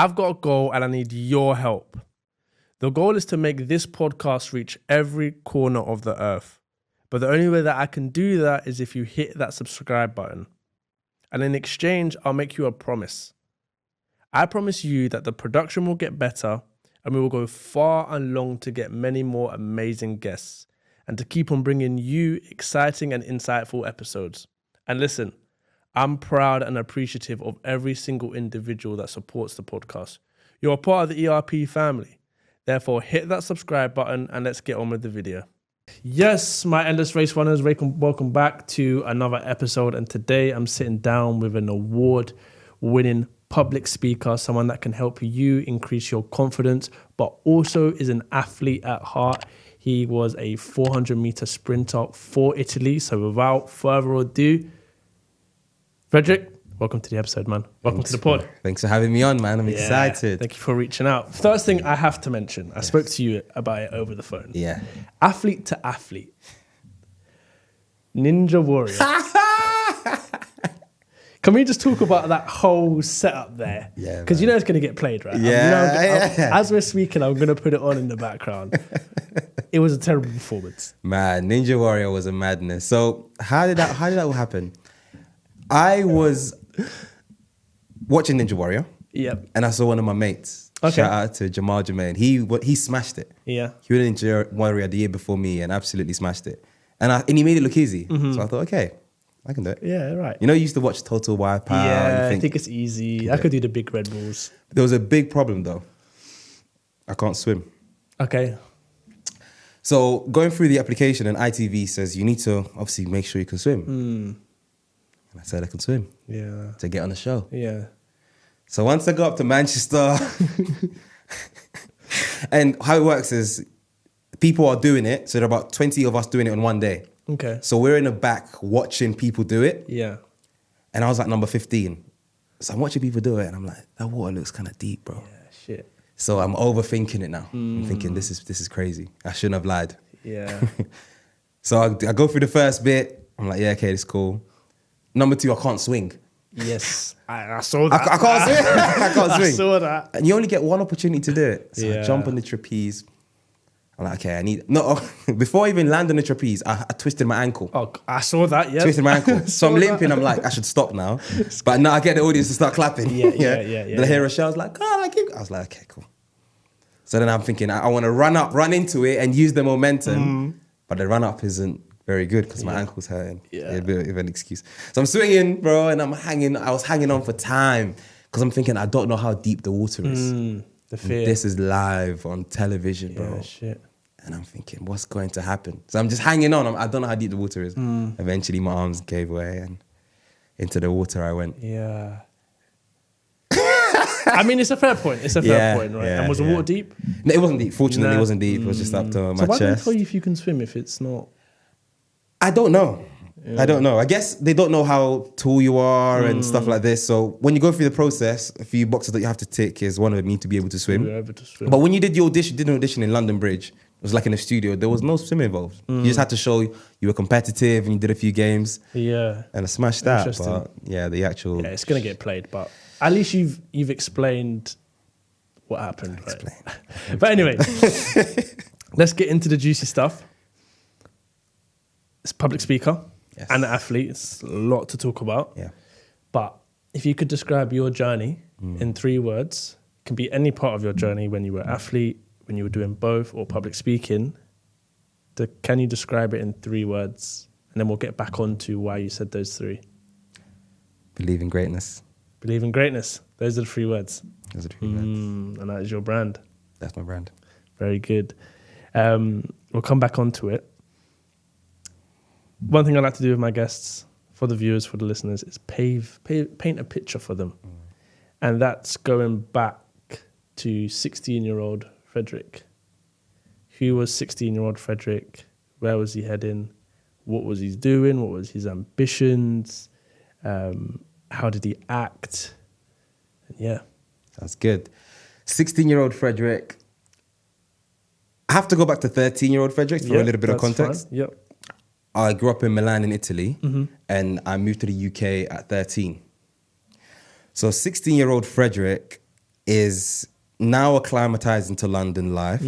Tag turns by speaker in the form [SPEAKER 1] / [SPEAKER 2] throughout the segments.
[SPEAKER 1] I've got a goal and I need your help. The goal is to make this podcast reach every corner of the earth. But the only way that I can do that is if you hit that subscribe button. And in exchange, I'll make you a promise. I promise you that the production will get better and we will go far and long to get many more amazing guests and to keep on bringing you exciting and insightful episodes. And listen, I'm proud and appreciative of every single individual that supports the podcast. You're a part of the ERP family. Therefore, hit that subscribe button and let's get on with the video. Yes, my Endless Race runners, welcome back to another episode. And today I'm sitting down with an award-winning public speaker, someone that can help you increase your confidence, but also is an athlete at heart. He was a 400-meter sprinter for Italy. So without further ado, Frederick, welcome to the episode, man. Welcome to the pod.
[SPEAKER 2] Thanks for having me on, man. I'm excited.
[SPEAKER 1] Thank you for reaching out. First thing I have to mention, I spoke to you about it over the phone.
[SPEAKER 2] Yeah.
[SPEAKER 1] Athlete to athlete. Ninja Warrior. Can we just talk about that whole setup there?
[SPEAKER 2] Yeah.
[SPEAKER 1] Because you know it's going to get played, right?
[SPEAKER 2] Yeah.
[SPEAKER 1] As we're speaking, I'm going to put it on in the background. It was a terrible performance.
[SPEAKER 2] Man, Ninja Warrior was a madness. So how did that all happen? I was watching Ninja Warrior.
[SPEAKER 1] Yep.
[SPEAKER 2] And I saw one of my mates.
[SPEAKER 1] Okay.
[SPEAKER 2] Shout out to Jamal Jermaine. He smashed it.
[SPEAKER 1] Yeah.
[SPEAKER 2] He was in Ninja Warrior the year before me and absolutely smashed it. And he made it look easy.
[SPEAKER 1] Mm-hmm.
[SPEAKER 2] So I thought, okay, I can do it.
[SPEAKER 1] Yeah, right.
[SPEAKER 2] You know, you used to watch Total Wipeout.
[SPEAKER 1] Yeah,
[SPEAKER 2] and
[SPEAKER 1] I think it's easy. I could do the big red balls.
[SPEAKER 2] There was a big problem though. I can't swim.
[SPEAKER 1] Okay.
[SPEAKER 2] So going through the application and ITV says you need to obviously make sure you can swim. And I said I can swim.
[SPEAKER 1] Yeah.
[SPEAKER 2] To get on the show.
[SPEAKER 1] Yeah.
[SPEAKER 2] So once I got up to Manchester, and how it works is people are doing it. So there are about 20 of us doing it on one day.
[SPEAKER 1] Okay.
[SPEAKER 2] So we're in the back watching people do it.
[SPEAKER 1] Yeah.
[SPEAKER 2] And I was like number 15. So I'm watching people do it and I'm like, that water looks kind of deep, bro.
[SPEAKER 1] Yeah, shit.
[SPEAKER 2] So I'm overthinking it now. I'm thinking this is crazy. I shouldn't have lied.
[SPEAKER 1] Yeah.
[SPEAKER 2] So I go through the first bit. I'm like, yeah, okay, this is cool. Number 2, I can't swing.
[SPEAKER 1] Yes. I saw that.
[SPEAKER 2] I can't swing. I can't swing.
[SPEAKER 1] I saw that.
[SPEAKER 2] And you only get one opportunity to do it. So
[SPEAKER 1] Yeah.
[SPEAKER 2] I jump on the trapeze. I'm like, okay, before I even land on the trapeze, I twisted my ankle.
[SPEAKER 1] Oh, I saw that, yeah.
[SPEAKER 2] Twisted my ankle. So I'm limping. I'm like, I should stop now. But now I get the audience to start clapping.
[SPEAKER 1] Yeah.
[SPEAKER 2] Then I hear Rochelle's like, oh, I was like, okay, cool. So then I'm thinking, I want to run into it and use the momentum. But the run up isn't very good because my ankle's hurting.
[SPEAKER 1] Yeah.
[SPEAKER 2] A bit of an excuse. So I'm swinging, bro, and I was hanging on for time because I'm thinking, I don't know how deep the water is.
[SPEAKER 1] The fear.
[SPEAKER 2] This is live on television, bro.
[SPEAKER 1] Yeah, shit.
[SPEAKER 2] And I'm thinking, what's going to happen? So I'm just hanging on. I don't know how deep the water is. Eventually, my arms gave way and into the water I went.
[SPEAKER 1] Yeah. I mean, it's a fair point. It's a fair point, right? And was the water deep?
[SPEAKER 2] No, it wasn't deep. Fortunately, it wasn't deep. It was just up to my
[SPEAKER 1] So why don't they
[SPEAKER 2] chest.
[SPEAKER 1] tell you if you can swim if it's not?
[SPEAKER 2] I don't know. I don't know. I guess they don't know how tall you are and stuff like this. So when you go through the process, a few boxes that you have to tick is one of them need to be able to swim.
[SPEAKER 1] You're able to swim.
[SPEAKER 2] But when you did your audition, did an audition in London Bridge, it was like in a studio. There was no swimming involved. You just had to show you were competitive and you did a few games.
[SPEAKER 1] Yeah.
[SPEAKER 2] And I smashed that.
[SPEAKER 1] Interesting.
[SPEAKER 2] But yeah, the actual...
[SPEAKER 1] Yeah, it's going to get played, but at least you've explained what happened. Right? But anyway, let's get into the juicy stuff. It's public speaker and an athlete. It's a lot to talk about.
[SPEAKER 2] Yeah.
[SPEAKER 1] But if you could describe your journey in 3 words, it can be any part of your journey when you were an athlete, when you were doing both, or public speaking. Can you describe it in 3 words? And then we'll get back on to why you said those 3.
[SPEAKER 2] Believe in greatness.
[SPEAKER 1] Believe in greatness. Those are the 3 words.
[SPEAKER 2] Those are the 3 words.
[SPEAKER 1] And that is your brand.
[SPEAKER 2] That's my brand.
[SPEAKER 1] Very good. We'll come back onto it. One thing I like to do with my guests, for the viewers, for the listeners, is paint a picture for them. And that's going back to 16-year-old Frederick. Who was 16-year-old Frederick? Where was he heading? What was he doing? What was his ambitions? How did he act? And yeah.
[SPEAKER 2] That's good. 16-year-old Frederick. I have to go back to 13-year-old Frederick for a little bit of context.
[SPEAKER 1] Fine. Yep.
[SPEAKER 2] I grew up in Milan in Italy and I moved to the UK at 13. So 16-year-old Frederick is now acclimatized into London life.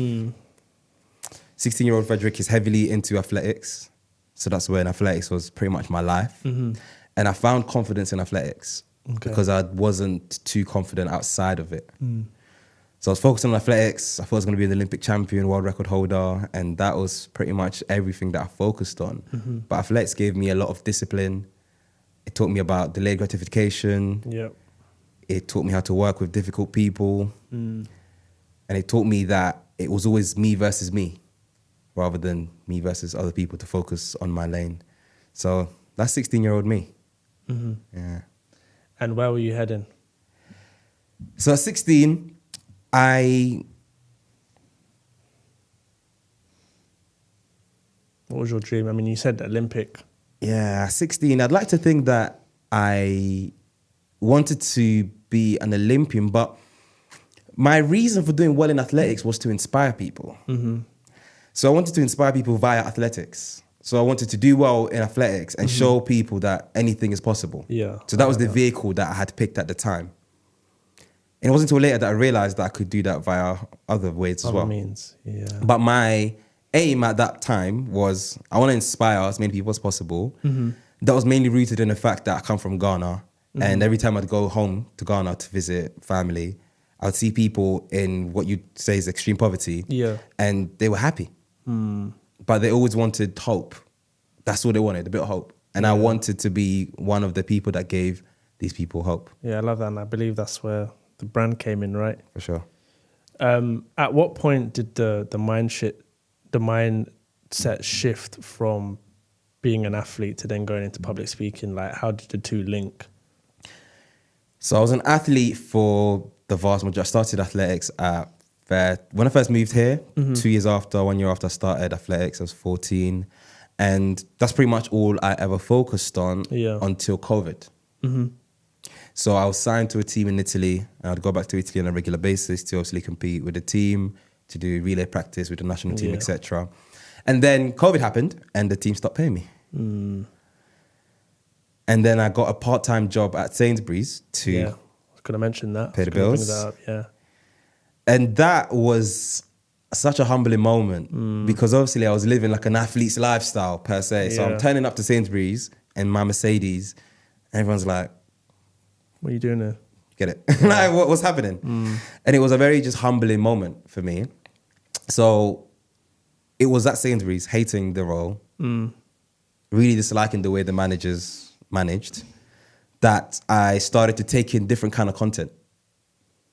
[SPEAKER 2] 16-year-old Frederick is heavily into athletics. So that's when athletics was pretty much my life. And I found confidence in athletics because I wasn't too confident outside of it. So I was focused on athletics. I thought I was going to be an Olympic champion, world record holder. And that was pretty much everything that I focused on. But athletics gave me a lot of discipline. It taught me about delayed gratification.
[SPEAKER 1] Yep.
[SPEAKER 2] It taught me how to work with difficult people. And it taught me that it was always me versus me, rather than me versus other people, to focus on my lane. So that's 16-year-old me. Yeah.
[SPEAKER 1] And where were you heading?
[SPEAKER 2] So at 16,
[SPEAKER 1] What was your dream? I mean, you said Olympic.
[SPEAKER 2] Yeah, 16, I'd like to think that I wanted to be an Olympian, but my reason for doing well in athletics was to inspire people. So I wanted to inspire people via athletics. So I wanted to do well in athletics and show people that anything is possible.
[SPEAKER 1] Yeah.
[SPEAKER 2] So that was the vehicle that I had picked at the time. And it wasn't until later that I realized that I could do that via other ways as well.
[SPEAKER 1] Other means, yeah.
[SPEAKER 2] But my aim at that time was I want to inspire as many people as possible. That was mainly rooted in the fact that I come from Ghana. And every time I'd go home to Ghana to visit family, I would see people in what you'd say is extreme poverty.
[SPEAKER 1] Yeah.
[SPEAKER 2] And they were happy. But they always wanted hope. That's all they wanted, a bit of hope. And I wanted to be one of the people that gave these people hope.
[SPEAKER 1] Yeah, I love that. And I believe that's where the brand came in, right?
[SPEAKER 2] For sure.
[SPEAKER 1] At what point did the mindset shift from being an athlete to then going into public speaking? Like, how did the two link?
[SPEAKER 2] So I was an athlete for the vast majority. I started athletics when I first moved here, 2 years after, 1 year after I started athletics, I was 14. And that's pretty much all I ever focused on until COVID. So I was signed to a team in Italy, and I'd go back to Italy on a regular basis to obviously compete with the team, to do relay practice with the national team, etc. And then COVID happened, and the team stopped paying me. And then I got a part-time job at Sainsbury's to
[SPEAKER 1] I was going to mention that.
[SPEAKER 2] pay the bills.
[SPEAKER 1] Bring that up, yeah.
[SPEAKER 2] And that was such a humbling moment because obviously I was living like an athlete's lifestyle per se. So I'm turning up to Sainsbury's in my Mercedes, and everyone's like,
[SPEAKER 1] what are you doing there?
[SPEAKER 2] Get it? Like, what's happening? And it was a very just humbling moment for me. So it was at Sainsbury's, hating the role, really disliking the way the managers managed, that I started to take in different kind of content.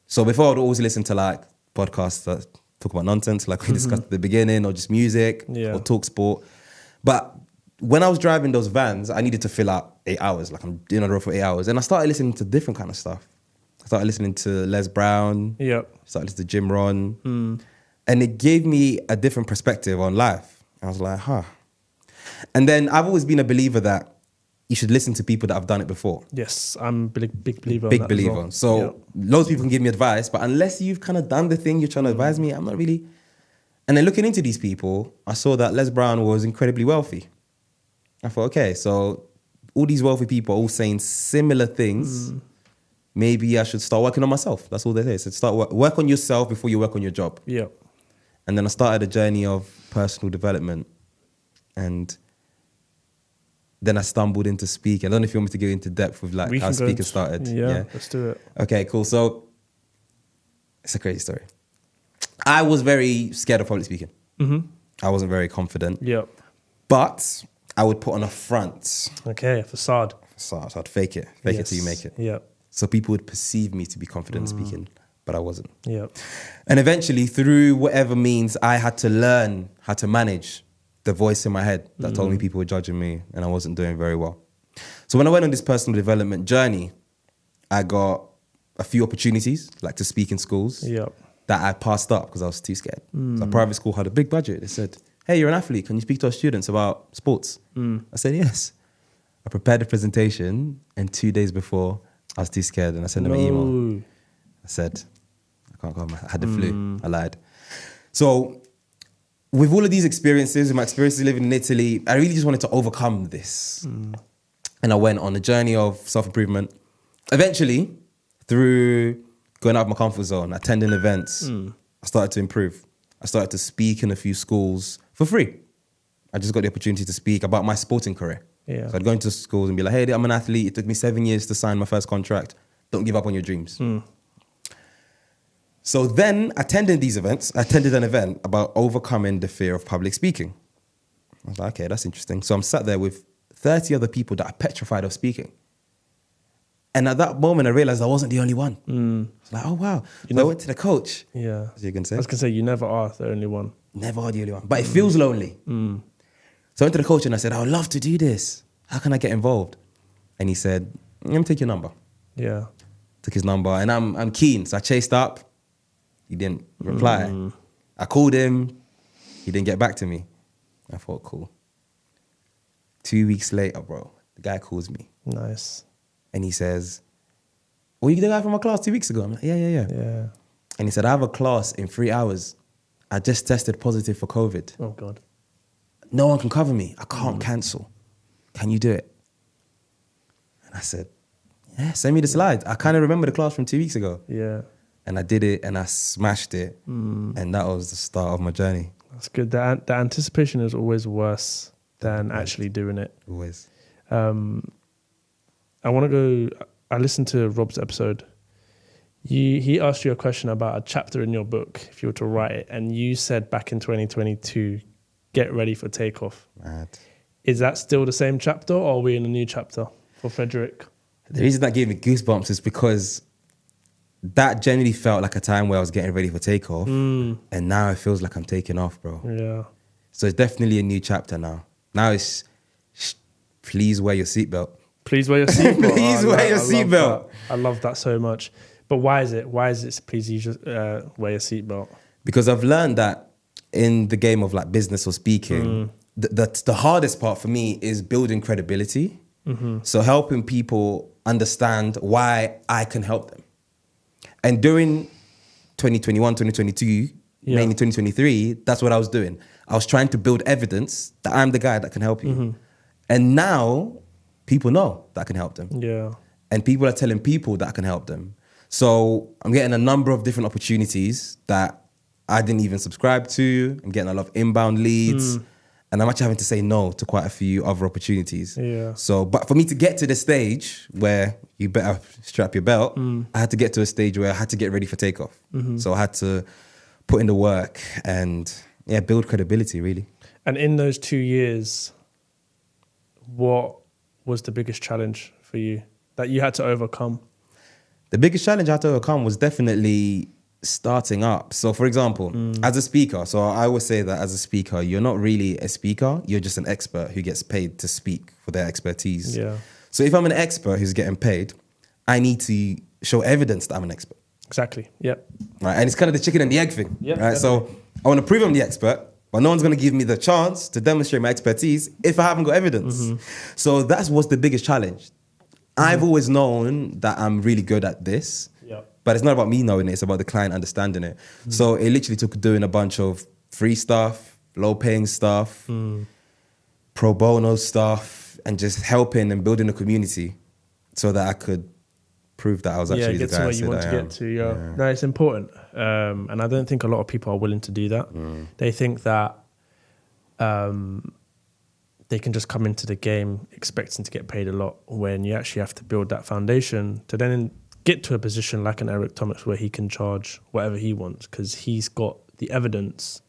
[SPEAKER 2] So before I would always listen to like podcasts that talk about nonsense, like we discussed at the beginning, or just music, or talk sport. But when I was driving those vans, I needed to fill out 8 hours. Like I'm doing on the road for 8 hours. And I started listening to different kind of stuff. I started listening to Les Brown. Started listening to Jim Rohn. And it gave me a different perspective on life. I was like, And then I've always been a believer that you should listen to people that have done it before.
[SPEAKER 1] Yes, I'm a big believer.
[SPEAKER 2] Big believer. Well. So loads of people can give me advice, but unless you've kind of done the thing you're trying to advise me, I'm not really. And then looking into these people, I saw that Les Brown was incredibly wealthy. I thought, okay, so all these wealthy people are all saying similar things. Maybe I should start working on myself. That's all they say. So start work on yourself before you work on your job. And then I started a journey of personal development, and then I stumbled into speaking. I don't know if you want me to go into depth with like how speaking started.
[SPEAKER 1] Yeah, let's do it.
[SPEAKER 2] Okay, cool. So it's a crazy story. I was very scared of public speaking. I wasn't very confident. But I would put on a front.
[SPEAKER 1] Okay, a facade.
[SPEAKER 2] So I'd fake it. Fake it till you make it. So people would perceive me to be confident in speaking, but I wasn't. And eventually, through whatever means, I had to learn how to manage the voice in my head that told me people were judging me and I wasn't doing very well. So when I went on this personal development journey, I got a few opportunities, like to speak in schools, that I passed up because I was too scared. So a private school had a big budget. They said, hey, you're an athlete. Can you speak to our students about sports? I said, yes. I prepared a presentation, and 2 days before, I was too scared, and I sent them an email. I said, I can't come. I had the flu. I lied. So with all of these experiences, my experiences living in Italy, I really just wanted to overcome this. And I went on a journey of self-improvement. Eventually, through going out of my comfort zone, attending events. I started to improve. I started to speak in a few schools for free. I just got the opportunity to speak about my sporting career.
[SPEAKER 1] Yeah.
[SPEAKER 2] So I'd go into schools and be like, hey, I'm an athlete. It took me 7 years to sign my first contract. Don't give up on your dreams. So then attended an event about overcoming the fear of public speaking. I was like, okay, that's interesting. So I'm sat there with 30 other people that are petrified of speaking. And at that moment, I realized I wasn't the only one. It's like, oh, wow. I went to the coach.
[SPEAKER 1] Yeah.
[SPEAKER 2] As you can say.
[SPEAKER 1] I was going to say, you never are the only one.
[SPEAKER 2] Never are the only one. But it feels lonely. So I went to the coach and I said, I would love to do this. How can I get involved? And he said, let me take your number.
[SPEAKER 1] Yeah.
[SPEAKER 2] Took his number and I'm keen. So I chased up. He didn't reply. I called him. He didn't get back to me. I thought, cool. 2 weeks later, bro, the guy calls me.
[SPEAKER 1] Nice.
[SPEAKER 2] And he says, were you the guy from my class 2 weeks ago? I'm like, yeah.
[SPEAKER 1] Yeah.
[SPEAKER 2] And he said, I have a class in 3 hours. I just tested positive for COVID.
[SPEAKER 1] Oh, God.
[SPEAKER 2] No one can cover me. I can't cancel. Can you do it? And I said, yeah, send me the slides. I kind of remember the class from 2 weeks ago.
[SPEAKER 1] Yeah.
[SPEAKER 2] And I did it and I smashed it. And that was the start of my journey.
[SPEAKER 1] That's good. The anticipation is always worse than actually doing it.
[SPEAKER 2] Always.
[SPEAKER 1] I listened to Rob's episode. He asked you a question about a chapter in your book, if you were to write it. And you said back in 2022, get ready for takeoff.
[SPEAKER 2] Mad.
[SPEAKER 1] Is that still the same chapter or are we in a new chapter for Frederick?
[SPEAKER 2] The reason that gave me goosebumps is because that generally felt like a time where I was getting ready for takeoff. And now it feels like I'm taking off, bro.
[SPEAKER 1] Yeah.
[SPEAKER 2] So it's definitely a new chapter now. Now it's, please wear your seatbelt.
[SPEAKER 1] Please wear your seatbelt.
[SPEAKER 2] Please wear your seatbelt.
[SPEAKER 1] I love that so much. But why is it? Why is it please you just wear your seatbelt?
[SPEAKER 2] Because I've learned that in the game of like business or speaking, the hardest part for me is building credibility. So helping people understand why I can help them. And during 2021, 2022, mainly 2023, that's what I was doing. I was trying to build evidence that I'm the guy that can help you. And now people know that I can help them.
[SPEAKER 1] Yeah.
[SPEAKER 2] And people are telling people that I can help them. So I'm getting a number of different opportunities that I didn't even subscribe to. I'm getting a lot of inbound leads. And I'm actually having to say no to quite a few other opportunities.
[SPEAKER 1] Yeah.
[SPEAKER 2] So, but for me to get to the stage where you better strap your belt, I had to get to a stage where I had to get ready for takeoff. So I had to put in the work and build credibility, really.
[SPEAKER 1] And in those 2 years, what was the biggest challenge for you that you had to overcome?
[SPEAKER 2] The biggest challenge I had to overcome was definitely starting up. So for example, as a speaker, so I always say that as a speaker, you're not really a speaker, you're just an expert who gets paid to speak for their expertise.
[SPEAKER 1] Yeah.
[SPEAKER 2] So if I'm an expert who's getting paid, I need to show evidence that I'm an expert.
[SPEAKER 1] Exactly. Yep.
[SPEAKER 2] Right. And it's kind of the chicken and the egg thing.
[SPEAKER 1] Yep,
[SPEAKER 2] right. So I want to prove I'm the expert, but no one's going to give me the chance to demonstrate my expertise if I haven't got evidence. So that's what's the biggest challenge. I've always known that I'm really good at this. But it's not about me knowing it, it's about the client understanding it. So it literally took doing a bunch of free stuff, low-paying stuff, pro bono stuff, and just helping and building a community so that I could prove that I was actually the guy I said I am. Yeah, get to where you want to get to.
[SPEAKER 1] Yeah. No, it's important. And I don't think a lot of people are willing to do that. They think that they can just come into the game expecting to get paid a lot when you actually have to build that foundation to then get to a position like an Eric Thomas where he can charge whatever he wants because he's got the evidence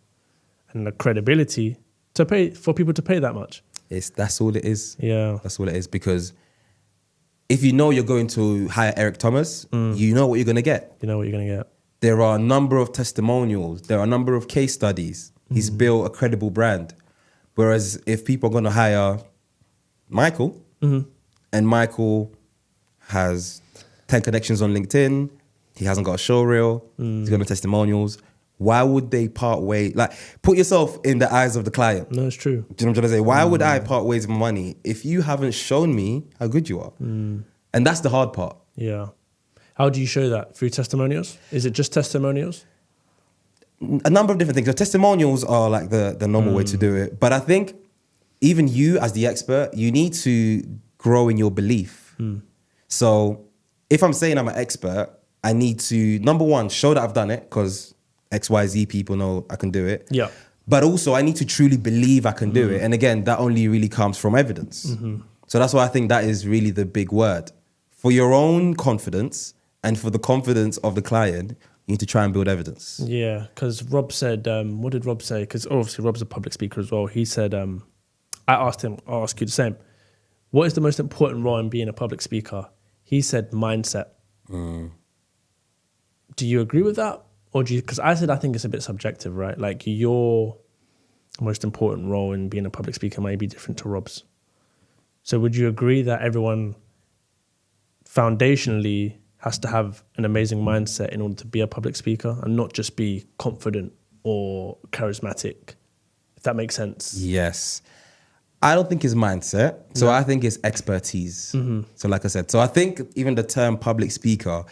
[SPEAKER 1] and the credibility to pay for people to pay that much.
[SPEAKER 2] That's all it is.
[SPEAKER 1] Yeah.
[SPEAKER 2] That's all it is, because if you know you're going to hire Eric Thomas, you know what you're going to get.
[SPEAKER 1] You know what you're going to get.
[SPEAKER 2] There are a number of testimonials. There are a number of case studies. He's built a credible brand. Whereas if people are going to hire Michael and Michael has 10 connections on LinkedIn, he hasn't got a show reel, he's got no testimonials, why would they part ways? Like, put yourself in the eyes of the client.
[SPEAKER 1] No, it's true.
[SPEAKER 2] Do you know what I'm trying to say? Why would I part ways with money if you haven't shown me how good you are? And that's the hard part.
[SPEAKER 1] Yeah. How do you show that? Through testimonials? Is it just testimonials?
[SPEAKER 2] A number of different things. So testimonials are like the normal way to do it. But I think even you as the expert, you need to grow in your belief. So if I'm saying I'm an expert, I need to, number one, show that I've done it because XYZ people know I can do it.
[SPEAKER 1] Yeah.
[SPEAKER 2] But also I need to truly believe I can do it. And again, that only really comes from evidence. So that's why I think that is really the big word. For your own confidence and for the confidence of the client, you need to try and build evidence.
[SPEAKER 1] Yeah, because Rob said, what did Rob say? Because obviously Rob's a public speaker as well. He said, I asked him, I'll ask you the same. What is the most important role in being a public speaker? He said mindset. Do you agree with that? Or do you, because I said I think it's a bit subjective, right? Like your most important role in being a public speaker might be different to Rob's. So would you agree that everyone foundationally has to have an amazing mindset in order to be a public speaker and not just be confident or charismatic, if that makes sense?
[SPEAKER 2] Yes. I don't think it's mindset. So I think it's expertise. So like I said, so I think even the term public speaker,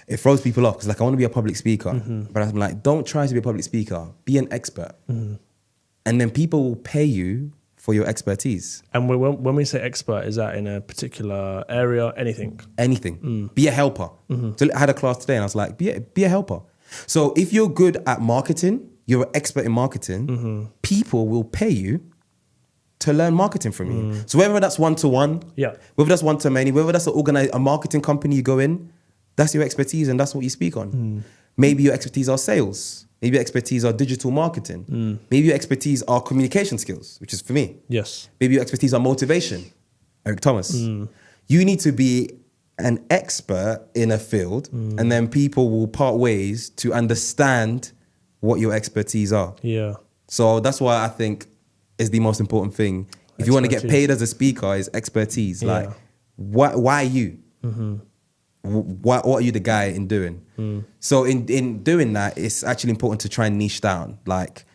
[SPEAKER 2] it throws people off because like I want to be a public speaker, but I'm like, don't try to be a public speaker, be an expert. And then people will pay you for your expertise.
[SPEAKER 1] And when we say expert, is that in a particular area, anything?
[SPEAKER 2] Anything. Be a helper. So I had a class today and I was like, be a helper. So if you're good at marketing, you're an expert in marketing, people will pay you to learn marketing from you. So whether that's one-to-one, whether that's one-to-many, whether that's a marketing company you go in, that's your expertise and that's what you speak on. Maybe your expertise are sales. Maybe your expertise are digital marketing. Maybe your expertise are communication skills, which is for me.
[SPEAKER 1] Yes.
[SPEAKER 2] Maybe your expertise are motivation. Eric Thomas. You need to be an expert in a field and then people will part ways to understand what your expertise are. Yeah. So that's why I think is the most important thing. If you want to get paid as a speaker, is expertise. Like, why are you? What are you the guy in doing? So in doing that, it's actually important to try and niche down. Like,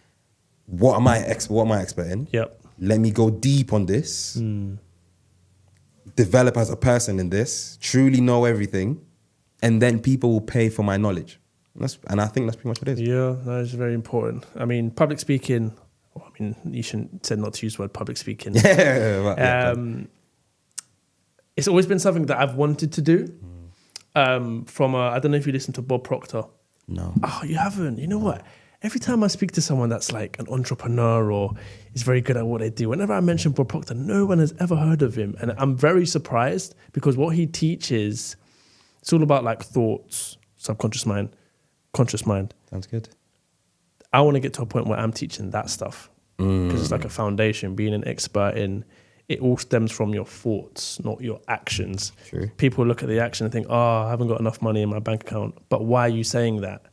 [SPEAKER 2] what am I expert in? Let me go deep on this. Develop as a person in this. Truly know everything, and then people will pay for my knowledge. And I think that's pretty much what it is.
[SPEAKER 1] Yeah, that is very important. I mean, public speaking. Well, I mean, you shouldn't say not to use the word public speaking. It's always been something that I've wanted to do. I don't know if you listen to Bob Proctor.
[SPEAKER 2] No.
[SPEAKER 1] Oh, you haven't? You know what? Every time I speak to someone that's like an entrepreneur or is very good at what they do, whenever I mention Bob Proctor, no one has ever heard of him. And I'm very surprised because what he teaches, it's all about like thoughts, subconscious mind, conscious mind.
[SPEAKER 2] Sounds good.
[SPEAKER 1] I want to get to a point where I'm teaching that stuff because it's like a foundation, being an expert in it all stems from your thoughts, not your actions.
[SPEAKER 2] True. People
[SPEAKER 1] look at the action and think, oh, I haven't got enough money in my bank account. But why are you saying that?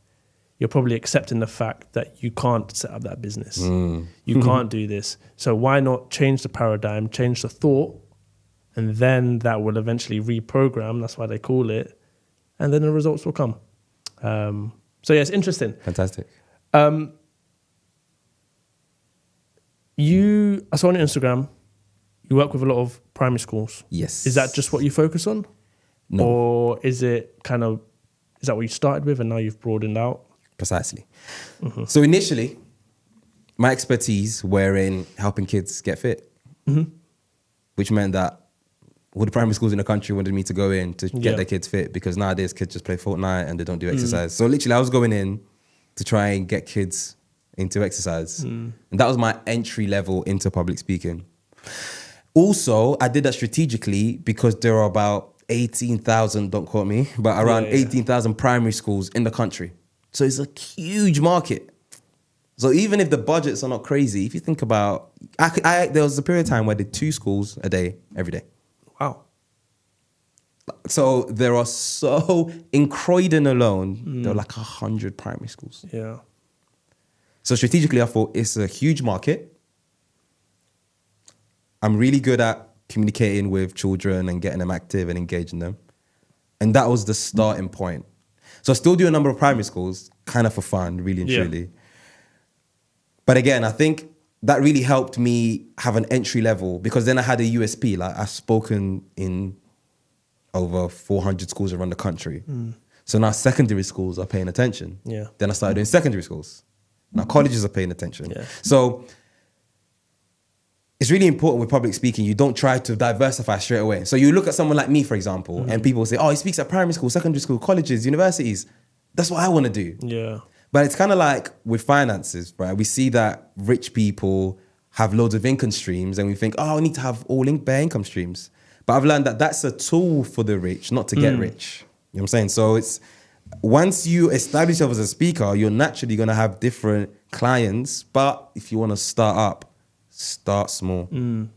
[SPEAKER 1] You're probably accepting the fact that you can't set up that business. You can't do this. So why not change the paradigm, change the thought, and then that will eventually reprogram. That's why they call it. And then the results will come. So yeah, it's interesting.
[SPEAKER 2] Fantastic.
[SPEAKER 1] I saw on Instagram, you work with a lot of primary schools.
[SPEAKER 2] Yes.
[SPEAKER 1] Is that just what you focus on?
[SPEAKER 2] No.
[SPEAKER 1] Or is that what you started with and now you've broadened out?
[SPEAKER 2] Precisely. So initially, my expertise were in helping kids get fit, which meant that all the primary schools in the country wanted me to go in to get their kids fit because nowadays kids just play Fortnite and they don't do exercise. So literally I was going in to try and get kids into exercise. And that was my entry level into public speaking. Also, I did that strategically because there are about 18,000, don't quote me, but around 18,000 primary schools in the country. So it's a huge market. So even if the budgets are not crazy, if you think about, there was a period of time where I did 2 schools a day, every day.
[SPEAKER 1] Wow.
[SPEAKER 2] So there are in Croydon alone, there are like 100 primary schools.
[SPEAKER 1] Yeah.
[SPEAKER 2] So strategically, I thought it's a huge market. I'm really good at communicating with children and getting them active and engaging them. And that was the starting point. So I still do a number of primary schools, kind of for fun, really and truly. But again, I think that really helped me have an entry level because then I had a USP. Like I've spoken in over 400 schools around the country. So now secondary schools are paying attention. Then I started doing secondary schools. Now colleges are paying attention. So it's really important with public speaking. You don't try to diversify straight away. So you look at someone like me, for example, and people say, oh, he speaks at primary school, secondary school, colleges, universities. That's what I want to do.
[SPEAKER 1] Yeah.
[SPEAKER 2] But it's kind of like with finances, right? We see that rich people have loads of income streams and we think, oh, I need to have all bare income streams. But I've learned that that's a tool for the rich, not to get rich. You know what I'm saying? So it's, once you establish yourself as a speaker, you're naturally going to have different clients. But if you want to start up, start small,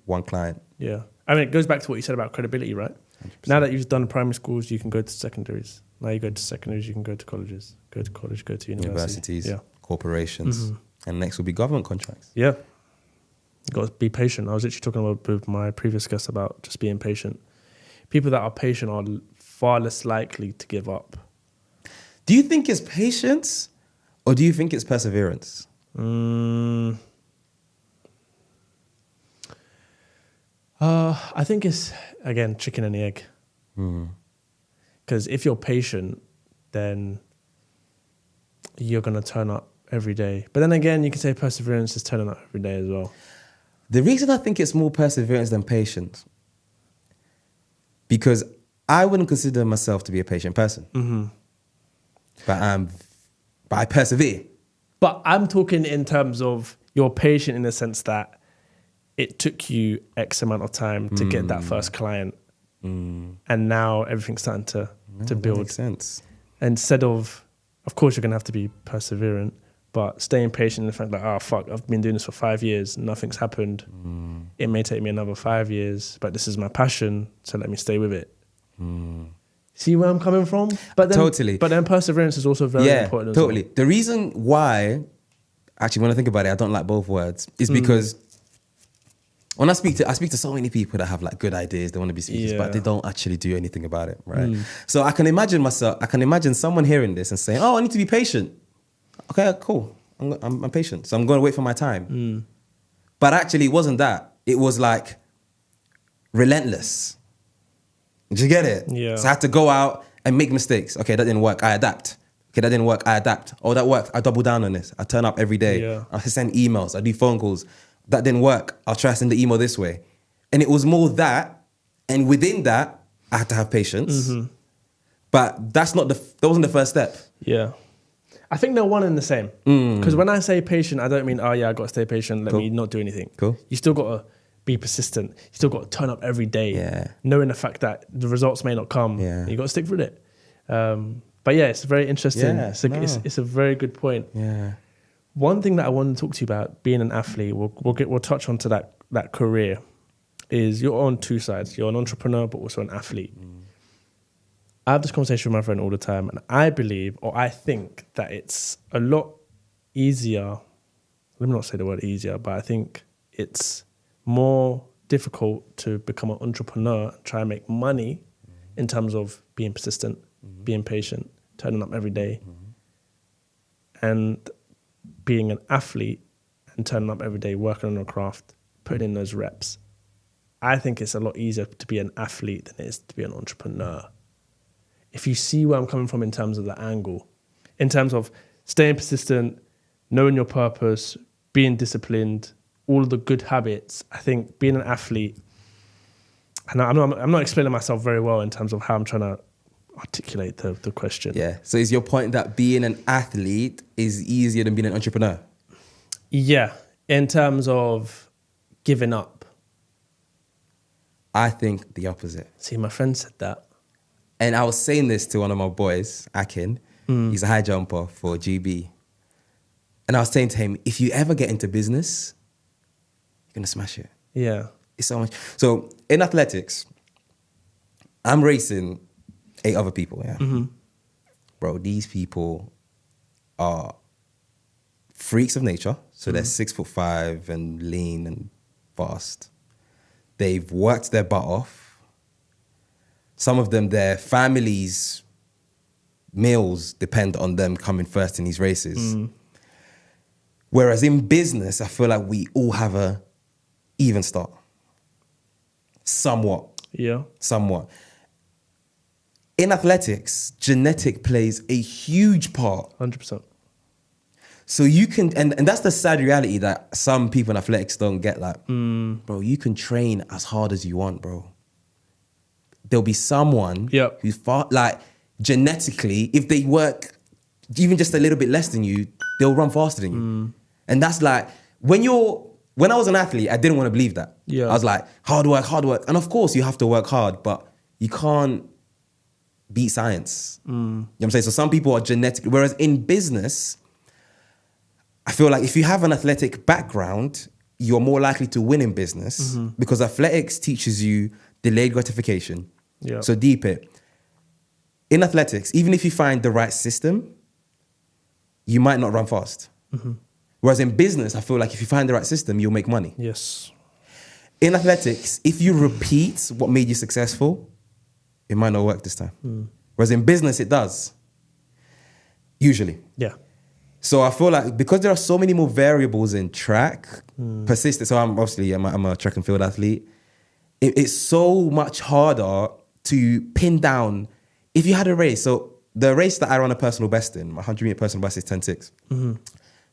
[SPEAKER 2] one client.
[SPEAKER 1] Yeah. I mean, it goes back to what you said about credibility, right? 100%. Now that you've done primary schools, you can go to secondaries. Now you go to secondaries, you can go to colleges. Go to college, go to
[SPEAKER 2] universities, corporations. And next will be government contracts.
[SPEAKER 1] Yeah. You've got to be patient. I was literally talking about with my previous guest about just being patient. People that are patient are far less likely to give up.
[SPEAKER 2] Do you think it's patience or do you think it's perseverance?
[SPEAKER 1] I think it's, again, chicken and the egg. Because if you're patient, then you're going to turn up every day. But then again, you can say perseverance is turning up every day as well.
[SPEAKER 2] The reason I think it's more perseverance than patience, because I wouldn't consider myself to be a patient person. But I persevere.
[SPEAKER 1] But I'm talking in terms of you're patient in the sense that it took you X amount of time to get that first client. And now everything's starting to build.
[SPEAKER 2] That makes sense.
[SPEAKER 1] Instead of course, you're going to have to be perseverant, but staying patient in the fact that, oh, fuck, I've been doing this for 5 years, nothing's happened. It may take me another 5 years, but this is my passion, so let me stay with it. See where I'm coming from? But then,
[SPEAKER 2] totally.
[SPEAKER 1] But then perseverance is also very important as
[SPEAKER 2] totally.
[SPEAKER 1] well.
[SPEAKER 2] The reason why, actually, when I think about it, I don't like both words, is because when I speak to so many people that have like good ideas, they want to be speakers, but they don't actually do anything about it, right? So I can imagine someone hearing this and saying, oh, I need to be patient. Okay, cool. I'm patient. So I'm going to wait for my time. But actually it wasn't that. It was like relentless. Did you get it?
[SPEAKER 1] Yeah.
[SPEAKER 2] So I had to go out and make mistakes. Okay, that didn't work. I adapt. Okay, that didn't work. I adapt. Oh, that worked. I double down on this. I turn up every day.
[SPEAKER 1] Yeah.
[SPEAKER 2] I send emails. I do phone calls. That didn't work. I'll try to send the email this way. And it was more that. And within that, I had to have patience. But that wasn't the first step.
[SPEAKER 1] Yeah. I think they're one and the same. Because when I say patient, I don't mean, oh yeah, I got to stay patient. Let me not do anything.
[SPEAKER 2] Cool.
[SPEAKER 1] You still got to be persistent. You still got to turn up every day.
[SPEAKER 2] Yeah.
[SPEAKER 1] Knowing the fact that the results may not come.
[SPEAKER 2] Yeah.
[SPEAKER 1] You got to stick with it. But yeah, it's very interesting.
[SPEAKER 2] Yeah,
[SPEAKER 1] It's a very good point.
[SPEAKER 2] Yeah.
[SPEAKER 1] One thing that I want to talk to you about being an athlete, we'll touch on to that career, is you're on two sides. You're an entrepreneur, but also an athlete. I have this conversation with my friend all the time, and I believe, or I think, that it's a lot easier. Let me not say the word easier, but I think it's more difficult to become an entrepreneur and try and make money in terms of being persistent, being patient, turning up every day, and being an athlete and turning up every day, working on your craft, putting in those reps. I think it's a lot easier to be an athlete than it is to be an entrepreneur. If you see where I'm coming from in terms of the angle, in terms of staying persistent, knowing your purpose, being disciplined, all of the good habits, I think being an athlete, and I'm not explaining myself very well in terms of how I'm trying to articulate the question.
[SPEAKER 2] Yeah. So is your point that being an athlete is easier than being an entrepreneur?
[SPEAKER 1] Yeah. In terms of giving up.
[SPEAKER 2] I think the opposite.
[SPEAKER 1] See, my friend said that.
[SPEAKER 2] And I was saying this to one of my boys, Akin. He's a high jumper for GB. And I was saying to him, if you ever get into business, you're going to smash it.
[SPEAKER 1] Yeah.
[SPEAKER 2] It's so much. So in athletics, I'm racing 8 other people, yeah? Bro, these people are freaks of nature. So they're 6'5" and lean and fast. They've worked their butt off. Some of them, their families' meals depend on them coming first in these races. Whereas in business, I feel like we all have a even start. Somewhat.
[SPEAKER 1] Yeah.
[SPEAKER 2] Somewhat. In athletics, genetic plays a huge part.
[SPEAKER 1] 100%.
[SPEAKER 2] So you can, and that's the sad reality that some people in athletics don't get. Like, bro, you can train as hard as you want, bro. There'll be someone who's far, like genetically, if they work even just a little bit less than you, they'll run faster than you. And that's like, when I was an athlete, I didn't want to believe that. I was like, hard work. And of course you have to work hard, but you can't beat science. You know what I'm saying? So some people are genetically, whereas in business, I feel like if you have an athletic background, you're more likely to win in business because athletics teaches you delayed gratification. So deep it. In athletics, even if you find the right system, you might not run fast. Whereas in business, I feel like if you find the right system, you'll make money.
[SPEAKER 1] Yes.
[SPEAKER 2] In athletics, if you repeat what made you successful, it might not work this time. Whereas in business, it does. Usually.
[SPEAKER 1] Yeah.
[SPEAKER 2] So I feel like because there are so many more variables in track, persistence. So I'm a track and field athlete. It's so much harder to pin down. If you had a race, so the race that I run a personal best in, my 100-meter personal best is 10:6.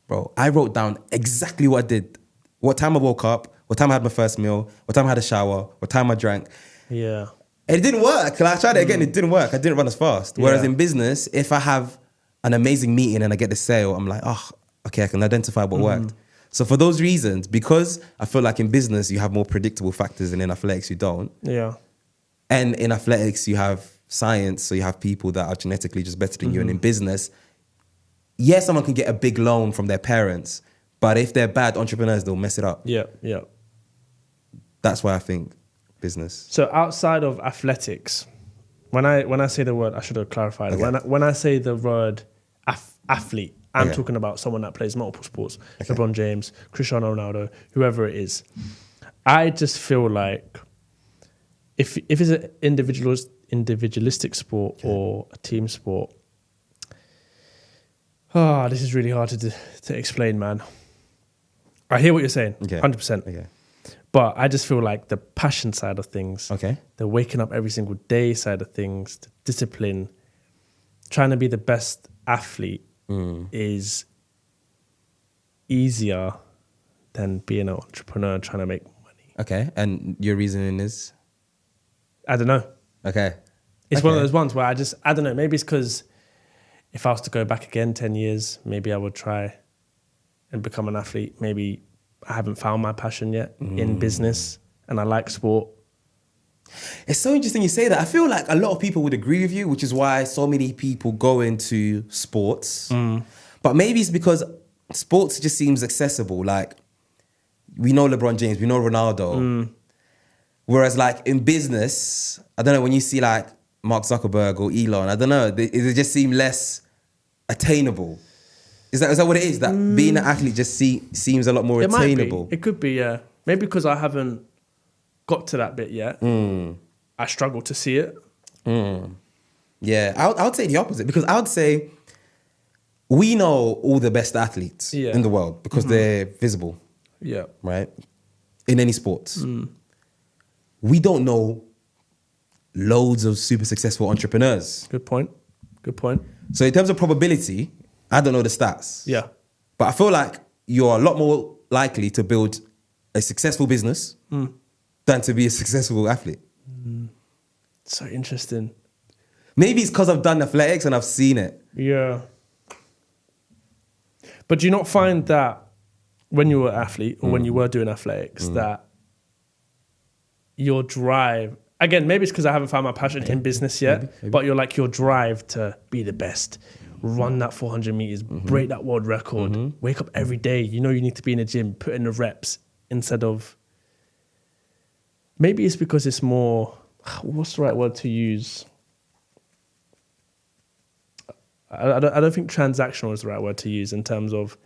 [SPEAKER 2] Bro, I wrote down exactly what I did, what time I woke up, what time I had my first meal, what time I had a shower, what time I drank.
[SPEAKER 1] Yeah.
[SPEAKER 2] And it didn't work. Like, I tried it again, it didn't work. I didn't run as fast. Whereas in business, if I have an amazing meeting and I get the sale, I'm like, oh, okay, I can identify what worked. So for those reasons, because I feel like in business, you have more predictable factors and in athletics, you don't.
[SPEAKER 1] Yeah.
[SPEAKER 2] And in athletics, you have science, so you have people that are genetically just better than you. And in business, yes, someone can get a big loan from their parents, but if they're bad entrepreneurs, they'll mess it up.
[SPEAKER 1] Yeah.
[SPEAKER 2] That's why I think business.
[SPEAKER 1] So outside of athletics, when I say the word, I should have clarified it. When I say the word athlete, I'm talking about someone that plays multiple sports. LeBron James, Cristiano Ronaldo, whoever it is. I just feel like if it's an individualistic sport or a team sport, this is really hard to explain, man. I hear what you're saying, 100%.
[SPEAKER 2] Okay.
[SPEAKER 1] But I just feel like the passion side of things, the waking up every single day side of things, the discipline, trying to be the best athlete is easier than being an entrepreneur trying to make money.
[SPEAKER 2] Okay, and your reasoning is?
[SPEAKER 1] I don't know.
[SPEAKER 2] Okay.
[SPEAKER 1] It's one of those ones where I don't know, maybe it's because if I was to go back again 10 years, maybe I would try and become an athlete. Maybe I haven't found my passion yet in business and I like sport.
[SPEAKER 2] It's so interesting you say that. I feel like a lot of people would agree with you, which is why so many people go into sports. But maybe it's because sports just seems accessible. Like, we know LeBron James, we know Ronaldo. Whereas like in business, I don't know, when you see like Mark Zuckerberg or Elon, I don't know, they just seem less attainable. Is that what it is? That being an athlete just seems a lot more attainable?
[SPEAKER 1] It could be, yeah. Maybe because I haven't got to that bit yet. I struggle to see it.
[SPEAKER 2] Yeah, I would say the opposite, because I would say we know all the best athletes in the world because they're visible.
[SPEAKER 1] Yeah.
[SPEAKER 2] Right? In any sports. We don't know loads of super successful entrepreneurs.
[SPEAKER 1] Good point.
[SPEAKER 2] So in terms of probability, I don't know the stats.
[SPEAKER 1] Yeah.
[SPEAKER 2] But I feel like you're a lot more likely to build a successful business than to be a successful athlete.
[SPEAKER 1] So interesting.
[SPEAKER 2] Maybe it's because I've done athletics and I've seen it.
[SPEAKER 1] Yeah. But do you not find that when you were an athlete or when you were doing athletics that your drive, again, maybe it's because I haven't found my passion in business yet, maybe. But your drive to be the best, run that 400 meters, break that world record, wake up every day, you need to be in the gym, put in the reps instead of, maybe it's because it's more, what's the right word to use? I don't think transactional is the right word to use in terms of,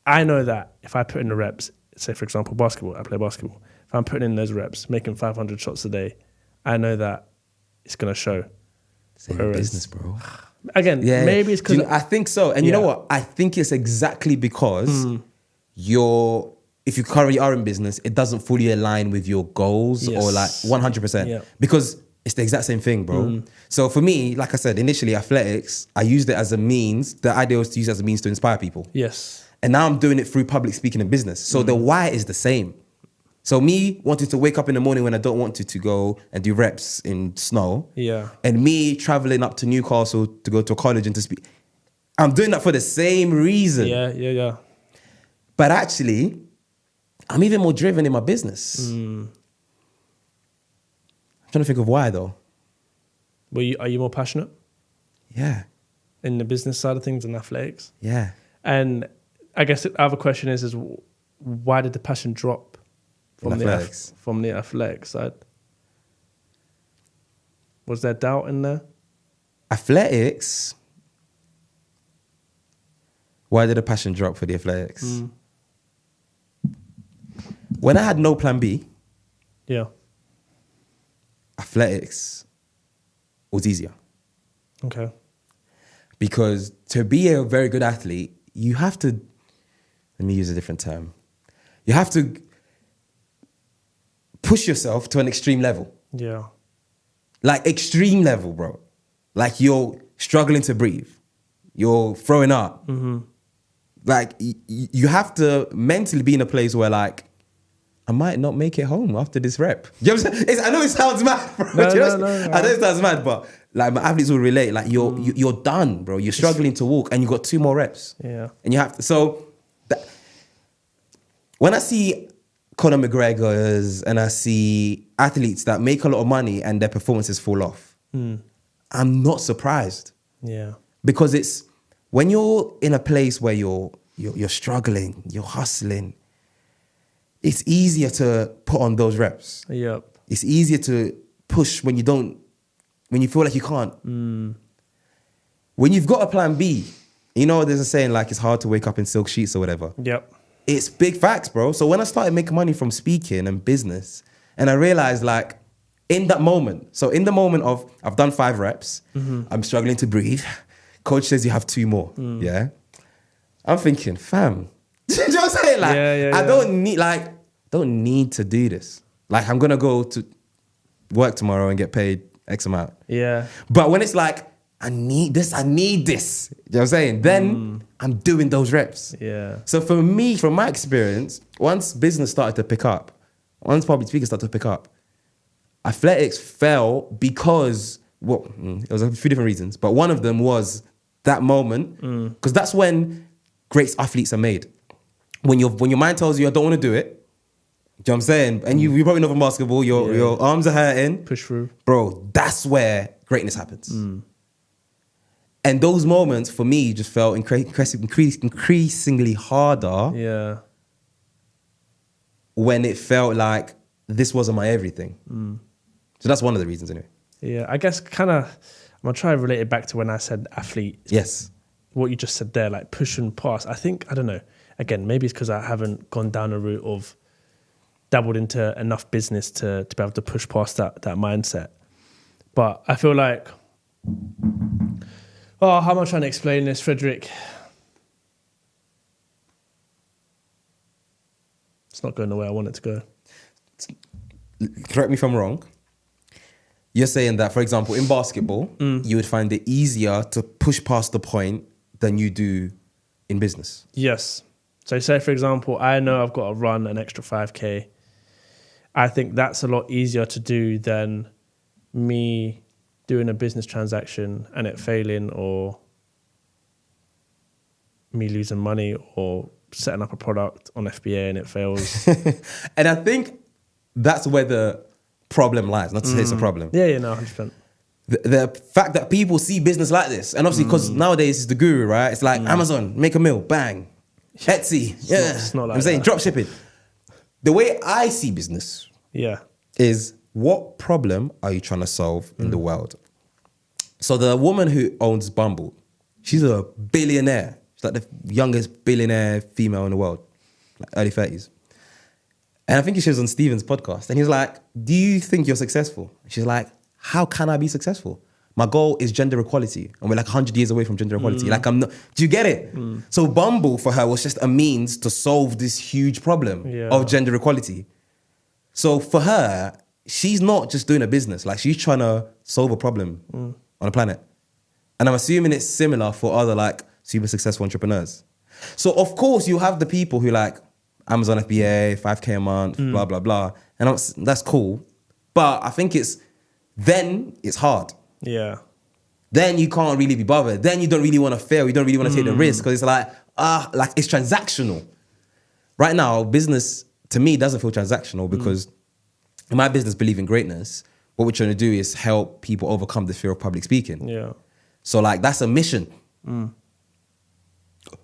[SPEAKER 1] I know that if I put in the reps, say for example, basketball, I play basketball. If I'm putting in those reps, making 500 shots a day, I know that it's going to show.
[SPEAKER 2] Same in business, bro.
[SPEAKER 1] Again, maybe it's because...
[SPEAKER 2] I think so. And you know what? I think it's exactly because if you currently are in business, it doesn't fully align with your goals or like 100%. Yeah. Because it's the exact same thing, bro. So for me, like I said, initially athletics, I used it as a means. The idea was to use it as a means to inspire people.
[SPEAKER 1] Yes.
[SPEAKER 2] And now I'm doing it through public speaking and business. So the why is the same. So me wanting to wake up in the morning when I don't want to go and do reps in snow.
[SPEAKER 1] Yeah.
[SPEAKER 2] And me traveling up to Newcastle to go to a college and to speak. I'm doing that for the same reason.
[SPEAKER 1] Yeah.
[SPEAKER 2] But actually, I'm even more driven in my business. I'm trying to think of why though.
[SPEAKER 1] Are you more passionate?
[SPEAKER 2] Yeah.
[SPEAKER 1] In the business side of things and athletics?
[SPEAKER 2] Yeah.
[SPEAKER 1] And I guess the other question is why did the passion drop from the athletics side? Was there doubt in there?
[SPEAKER 2] Athletics? Why did the passion drop for the athletics? When I had no plan B, athletics was easier.
[SPEAKER 1] Okay.
[SPEAKER 2] Because to be a very good athlete, you have to, let me use a different term. You have to push yourself to an extreme level.
[SPEAKER 1] Yeah.
[SPEAKER 2] Like extreme level, bro. Like you're struggling to breathe. You're throwing up. Like you have to mentally be in a place where like, I might not make it home after this rep. You know what I'm saying? I know it sounds mad, bro.
[SPEAKER 1] No.
[SPEAKER 2] I know it sounds mad, but like my athletes will relate. Like you're done, bro. You're struggling to walk and you got 2 more reps.
[SPEAKER 1] Yeah.
[SPEAKER 2] And you have to, so when I see Conor McGregor's and I see athletes that make a lot of money and their performances fall off, I'm not surprised.
[SPEAKER 1] Yeah.
[SPEAKER 2] Because it's, when you're in a place where you're struggling, you're hustling, it's easier to put on those reps.
[SPEAKER 1] Yep.
[SPEAKER 2] It's easier to push when you feel like you can't. When you've got a plan B, you know there's a saying like it's hard to wake up in silk sheets or whatever.
[SPEAKER 1] Yep.
[SPEAKER 2] It's big facts, bro. So when I started making money from speaking and business, and I realized like in that moment, so in the moment of I've done 5 reps, I'm struggling to breathe. Coach says you have 2 more. Yeah. I'm thinking, fam. Do you know what I'm saying? Like, I don't need to do this. Like, I'm gonna go to work tomorrow and get paid X amount.
[SPEAKER 1] Yeah.
[SPEAKER 2] But when it's like, I need this. You know what I'm saying? Then I'm doing those reps.
[SPEAKER 1] Yeah.
[SPEAKER 2] So for me, from my experience, once business started to pick up, once public speakers started to pick up, athletics fell because, it was a few different reasons, but one of them was that moment, because that's when great athletes are made. When your mind tells you, I don't want to do it, do you know what I'm saying? And you probably know from basketball, your arms are hurting.
[SPEAKER 1] Push through.
[SPEAKER 2] Bro, that's where greatness happens. And those moments, for me, just felt increasingly harder. Yeah. When it felt like this wasn't my everything. So that's one of the reasons, anyway.
[SPEAKER 1] Yeah, I guess kind of, I'm going to try and relate it back to when I said athlete.
[SPEAKER 2] Yes.
[SPEAKER 1] What you just said there, like push and pass. I think, I don't know, again, maybe it's because I haven't gone down a route of dabbled into enough business to be able to push past that mindset. But I feel like, how am I trying to explain this, Frederick? It's not going the way I want it to go.
[SPEAKER 2] Correct me if I'm wrong. You're saying that, for example, in basketball, you would find it easier to push past the point than you do in business.
[SPEAKER 1] Yes. So say, for example, I know I've got to run an extra 5K. I think that's a lot easier to do than me doing a business transaction and it failing, or me losing money, or setting up a product on FBA and it fails.
[SPEAKER 2] And I think that's where the problem lies. Not to say it's a problem.
[SPEAKER 1] Yeah, no, 100%.
[SPEAKER 2] The fact that people see business like this, and obviously because nowadays it's the guru, right? It's like Amazon, make a meal, bang. Etsy,
[SPEAKER 1] it's not like
[SPEAKER 2] I'm saying
[SPEAKER 1] that.
[SPEAKER 2] drop shipping. The way I see business is, what problem are you trying to solve in the world? So the woman who owns Bumble, she's a billionaire. She's like the youngest billionaire female in the world, like early 30s. And I think she was on Steven's podcast. And he was like, do you think you're successful? She's like, how can I be successful? My goal is gender equality. And we're like 100 years away from gender equality. Like, I'm not, do you get it? So Bumble for her was just a means to solve this huge problem of gender equality. So for her, she's not just doing a business. Like, she's trying to solve a problem on the planet. And I'm assuming it's similar for other like super successful entrepreneurs. So of course you have the people who like Amazon FBA, 5K a month, blah, blah, blah. And that's cool. But I think it's hard.
[SPEAKER 1] Yeah.
[SPEAKER 2] Then you can't really be bothered. Then you don't really want to fail. You don't really want to take the risk because it's like it's transactional. Right now, business to me doesn't feel transactional because in my business, Believe in Greatness, what we're trying to do is help people overcome the fear of public speaking.
[SPEAKER 1] Yeah.
[SPEAKER 2] So like that's a mission.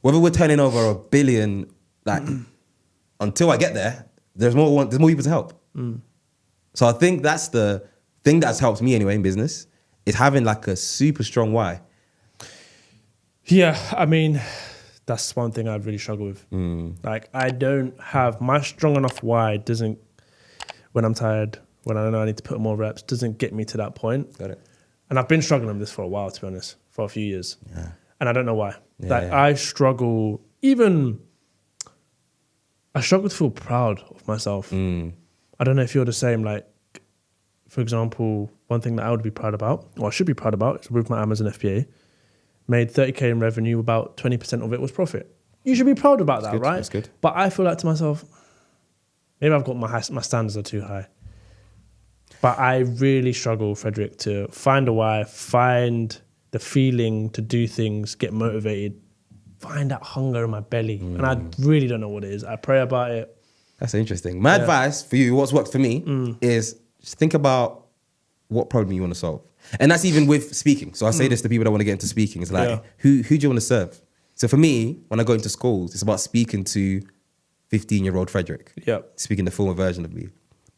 [SPEAKER 2] Whether we're turning over $1 billion, like until I get there, there's more people to help. So I think that's the thing that's helped me anyway in business, is having like a super strong why.
[SPEAKER 1] Yeah, I mean, that's one thing I'd really struggle with. Like I don't have my strong enough why doesn't, when I'm tired, when I know I need to put more reps, doesn't get me to that point.
[SPEAKER 2] Got it.
[SPEAKER 1] And I've been struggling with this for a while, to be honest, for a few years.
[SPEAKER 2] Yeah.
[SPEAKER 1] And I don't know why.
[SPEAKER 2] Yeah,
[SPEAKER 1] I struggle, I struggle to feel proud of myself. I don't know if you're the same. Like, for example, one thing that I would be proud about, or I should be proud about, is with my Amazon FBA, made 30K in revenue, about 20% of it was profit. You should be proud about that, right?
[SPEAKER 2] That's good.
[SPEAKER 1] But I feel like to myself, maybe I've got my standards are too high. But I really struggle, Frederick, to find a why, find the feeling to do things, get motivated, find that hunger in my belly. And I really don't know what it is. I pray about it.
[SPEAKER 2] That's interesting. My advice for you, what's worked for me, is just think about what problem you want to solve. And that's even with speaking. So I say this to people that want to get into speaking. It's like, who do you want to serve? So for me, when I go into schools, it's about speaking to 15-year-old Frederick. Speaking the former version of me.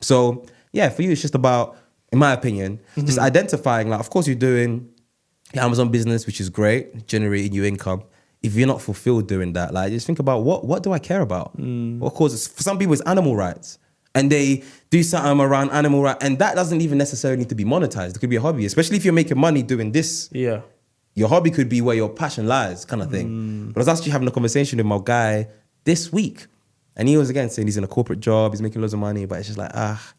[SPEAKER 2] So yeah, for you, it's just about, in my opinion, just identifying, like, of course you're doing your Amazon business, which is great, generating you income. If you're not fulfilled doing that, like, just think about what do I care about? What causes, for some people it's animal rights. And they do something around animal rights, and that doesn't even necessarily need to be monetized. It could be a hobby, especially if you're making money doing this.
[SPEAKER 1] Yeah.
[SPEAKER 2] Your hobby could be where your passion lies, kind of thing. But I was actually having a conversation with my guy this week, and he was again saying he's in a corporate job, he's making loads of money, but it's just like,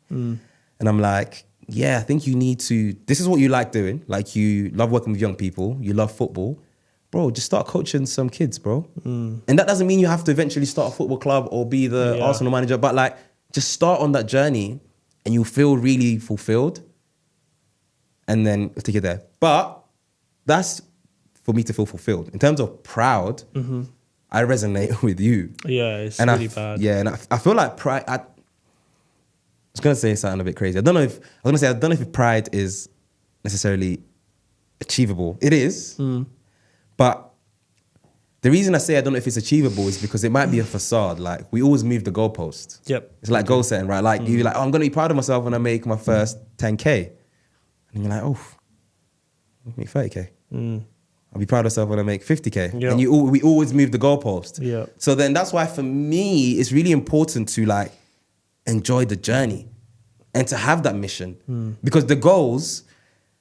[SPEAKER 2] And I'm like, yeah, I think you need to, this is what you like doing. Like, you love working with young people, you love football. Bro, just start coaching some kids, bro. And that doesn't mean you have to eventually start a football club or be the Arsenal manager, but like, just start on that journey and you'll feel really fulfilled. And then we'll take it there. But that's for me to feel fulfilled. In terms of proud, I resonate with you.
[SPEAKER 1] Yeah, it's
[SPEAKER 2] and
[SPEAKER 1] really bad.
[SPEAKER 2] Yeah, and I feel like pride, I was going to say something a bit crazy. I don't know if pride is necessarily achievable. It is. But the reason I say I don't know if it's achievable is because it might be a facade. Like, we always move the goalpost. It's like goal setting, right? Like, you're like, oh, I'm going to be proud of myself when I make my first 10K. And you're like, oh, I'll make 30K. I'll be proud of myself when I make 50K. And we always move the goalpost. So then that's why for me, it's really important to like enjoy the journey and to have that mission. Because the goals,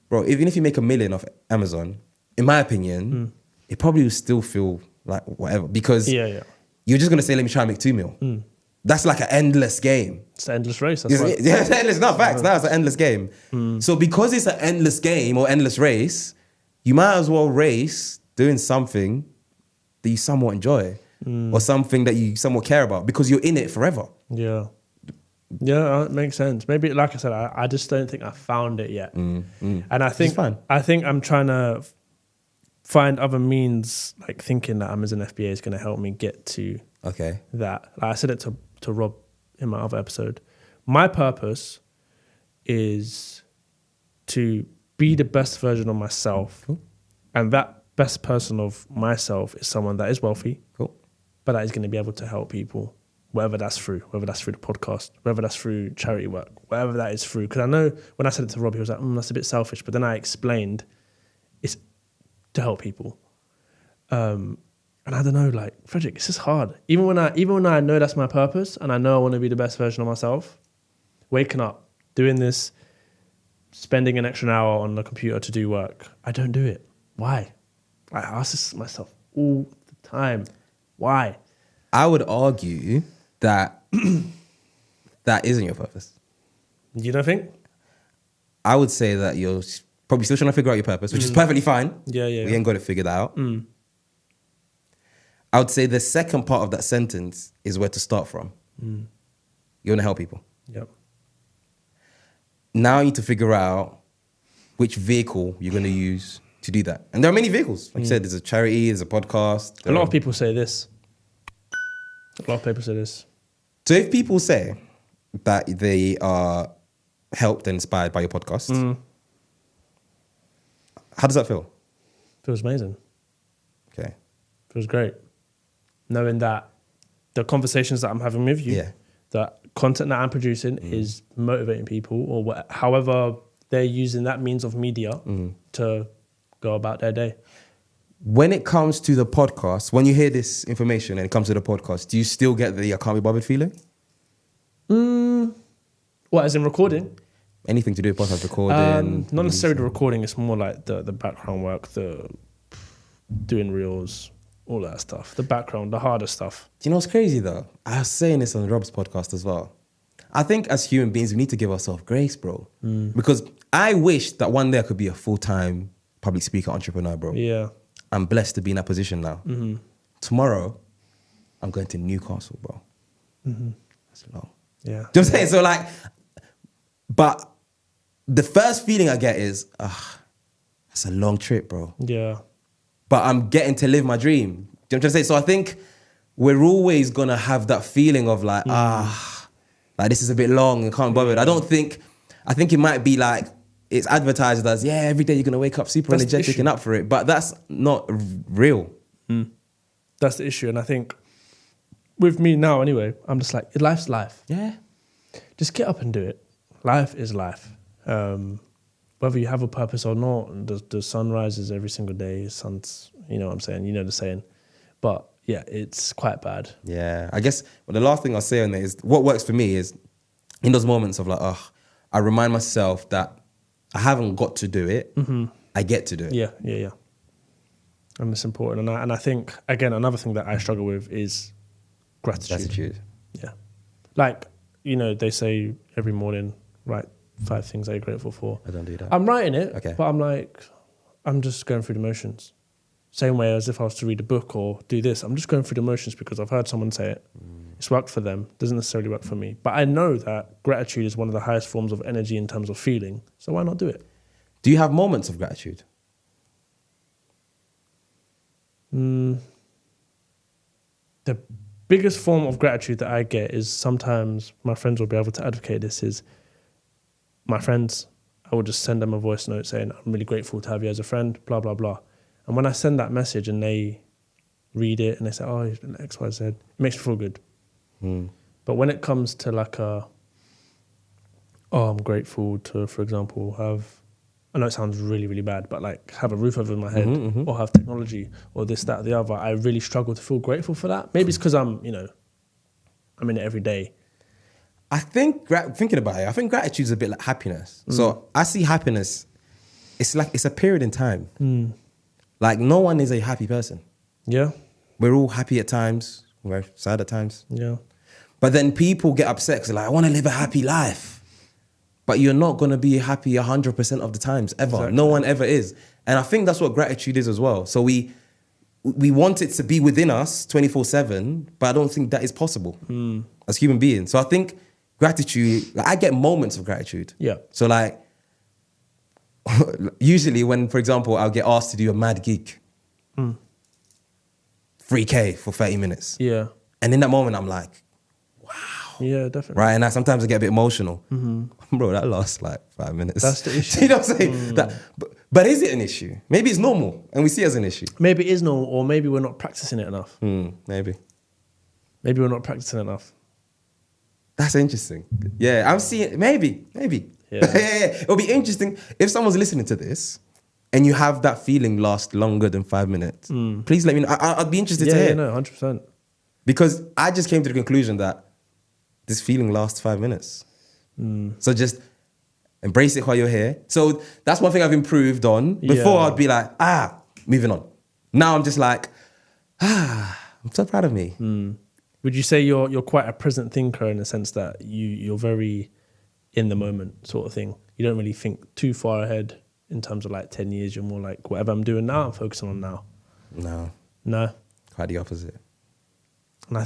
[SPEAKER 2] bro, even if you make $1 million off Amazon, in my opinion, it probably will still feel like whatever. Because you're just going to say, let me try and make 2 mil. That's like an endless game.
[SPEAKER 1] It's an endless race. That's
[SPEAKER 2] right. Yeah, it's endless. No, facts. Now it's an endless game. So because it's an endless game or endless race, you might as well race doing something that you somewhat enjoy or something that you somewhat care about because you're in it forever.
[SPEAKER 1] Yeah, it makes sense. Maybe, like I said, I just don't think I found it yet. And I think I'm trying to find other means, like thinking that Amazon FBA is going to help me get to that. Like I said it to Rob in my other episode. My purpose is to be the best version of myself. And that best person of myself is someone that is wealthy, but that is going to be able to help people, whether that's through the podcast, whether that's through charity work, whatever that is through. Because I know when I said it to Rob, he was like, that's a bit selfish. But then I explained it's to help people. And I don't know, like, Frederick, it's just hard. Even when I know that's my purpose and I know I want to be the best version of myself, waking up, doing this, spending an extra hour on the computer to do work, I don't do it. Why? I ask this myself all the time. Why?
[SPEAKER 2] I would argue that that isn't your purpose.
[SPEAKER 1] You don't think?
[SPEAKER 2] I would say that you're probably still trying to figure out your purpose, which is perfectly fine.
[SPEAKER 1] Yeah.
[SPEAKER 2] We ain't got it figured out. I would say the second part of that sentence is where to start from. You want to help people.
[SPEAKER 1] Yep.
[SPEAKER 2] Now you need to figure out which vehicle you're going to use to do that. And there are many vehicles. Like you said, there's a charity, there's a podcast.
[SPEAKER 1] A lot of people say this. So
[SPEAKER 2] if people say that they are helped and inspired by your podcast, how does that feel?
[SPEAKER 1] Feels amazing.
[SPEAKER 2] Okay.
[SPEAKER 1] Feels great. Knowing that the conversations that I'm having with you, the content that I'm producing is motivating people, or however they're using that means of media to go about their day.
[SPEAKER 2] When it comes to the podcast, when you hear this information and it comes to the podcast, do you still get the I can't be bothered feeling?
[SPEAKER 1] What, as in recording?
[SPEAKER 2] Anything to do with podcast recording?
[SPEAKER 1] Not necessarily the recording. It's more like the background work, the doing reels, all that stuff. The background, the harder stuff.
[SPEAKER 2] Do you know what's crazy though? I was saying this on Rob's podcast as well. I think as human beings, we need to give ourselves grace, bro. Because I wish that one day I could be a full-time public speaker entrepreneur, bro.
[SPEAKER 1] Yeah.
[SPEAKER 2] I'm blessed to be in that position now. Tomorrow, I'm going to Newcastle, bro. That's long.
[SPEAKER 1] Yeah.
[SPEAKER 2] Do you know what I'm saying? So like, but the first feeling I get is, that's a long trip, bro.
[SPEAKER 1] Yeah.
[SPEAKER 2] But I'm getting to live my dream. Do you know what I'm trying to say? So I think we're always going to have that feeling of like, like this is a bit long and can't bother. I think it might be like, it's advertised as, every day you're going to wake up super energetic and up for it. But that's not real.
[SPEAKER 1] That's the issue. And I think with me now anyway, I'm just like, life's life.
[SPEAKER 2] Yeah.
[SPEAKER 1] Just get up and do it. Life is life. Whether you have a purpose or not, the sun rises every single day. Sun's, you know what I'm saying? You know the saying. But yeah, it's quite bad.
[SPEAKER 2] Yeah. I guess the last thing I'll say on it is what works for me is in those moments of like, I remind myself that I haven't got to do it. I get to do it.
[SPEAKER 1] Yeah. And it's important. And I think, again, another thing that I struggle with is gratitude. Yeah. Like, you know, they say every morning, write 5 things that you're grateful for.
[SPEAKER 2] I don't do that.
[SPEAKER 1] I'm writing it,
[SPEAKER 2] okay.
[SPEAKER 1] But I'm like, I'm just going through the motions. Same way as if I was to read a book or do this. I'm just going through the motions because I've heard someone say it. It's worked for them. Doesn't necessarily work for me. But I know that gratitude is one of the highest forms of energy in terms of feeling. So why not do it?
[SPEAKER 2] Do you have moments of gratitude?
[SPEAKER 1] The biggest form of gratitude that I get is sometimes my friends will be able to advocate this is my friends. I will just send them a voice note saying, I'm really grateful to have you as a friend, blah, blah, blah. And when I send that message and they read it and they say, oh, X, Y, Z, it makes me feel good. But when it comes to like I'm grateful to, for example, I know it sounds really, really bad, but like have a roof over my head or have technology or this, that, or the other, I really struggle to feel grateful for that. Maybe it's because I'm in it every day.
[SPEAKER 2] I think, thinking about it, I think gratitude is a bit like happiness. So I see happiness, it's a period in time. Like no one is a happy person.
[SPEAKER 1] Yeah.
[SPEAKER 2] We're all happy at times. We're sad at times.
[SPEAKER 1] Yeah.
[SPEAKER 2] But then people get upset because they're like, I want to live a happy life. But you're not going to be happy 100% of the times, ever. Exactly. No one ever is. And I think that's what gratitude is as well. So we want it to be within us 24/7, but I don't think that is possible as human beings. So I think gratitude, like I get moments of gratitude.
[SPEAKER 1] Yeah.
[SPEAKER 2] So like, usually when, for example, I'll get asked to do a mad gig, 3K for 30 minutes.
[SPEAKER 1] Yeah.
[SPEAKER 2] And in that moment, I'm like, wow.
[SPEAKER 1] Yeah, definitely.
[SPEAKER 2] Right, and sometimes I get a bit emotional. Bro, that lasts like 5 minutes.
[SPEAKER 1] That's the issue.
[SPEAKER 2] You know what I'm saying? But is it an issue? Maybe it's normal and we see it as an issue.
[SPEAKER 1] Maybe it is normal, or maybe we're not practicing it enough.
[SPEAKER 2] Maybe.
[SPEAKER 1] Maybe we're not practicing enough.
[SPEAKER 2] That's interesting. Yeah, I'm seeing, maybe. Yeah. It'll be interesting if someone's listening to this and you have that feeling last longer than 5 minutes. Please let me know. I'd be interested to hear.
[SPEAKER 1] Yeah, no, 100%.
[SPEAKER 2] Because I just came to the conclusion that this feeling lasts 5 minutes. So just embrace it while you're here. So that's one thing I've improved on. Before I'd be like, moving on. Now I'm just like, I'm so proud of me.
[SPEAKER 1] Would you say you're quite a present thinker in the sense that you're very in the moment sort of thing? You don't really think too far ahead in terms of like 10 years. You're more like, whatever I'm doing now, I'm focusing on now.
[SPEAKER 2] No.
[SPEAKER 1] No?
[SPEAKER 2] Quite the opposite.
[SPEAKER 1] And I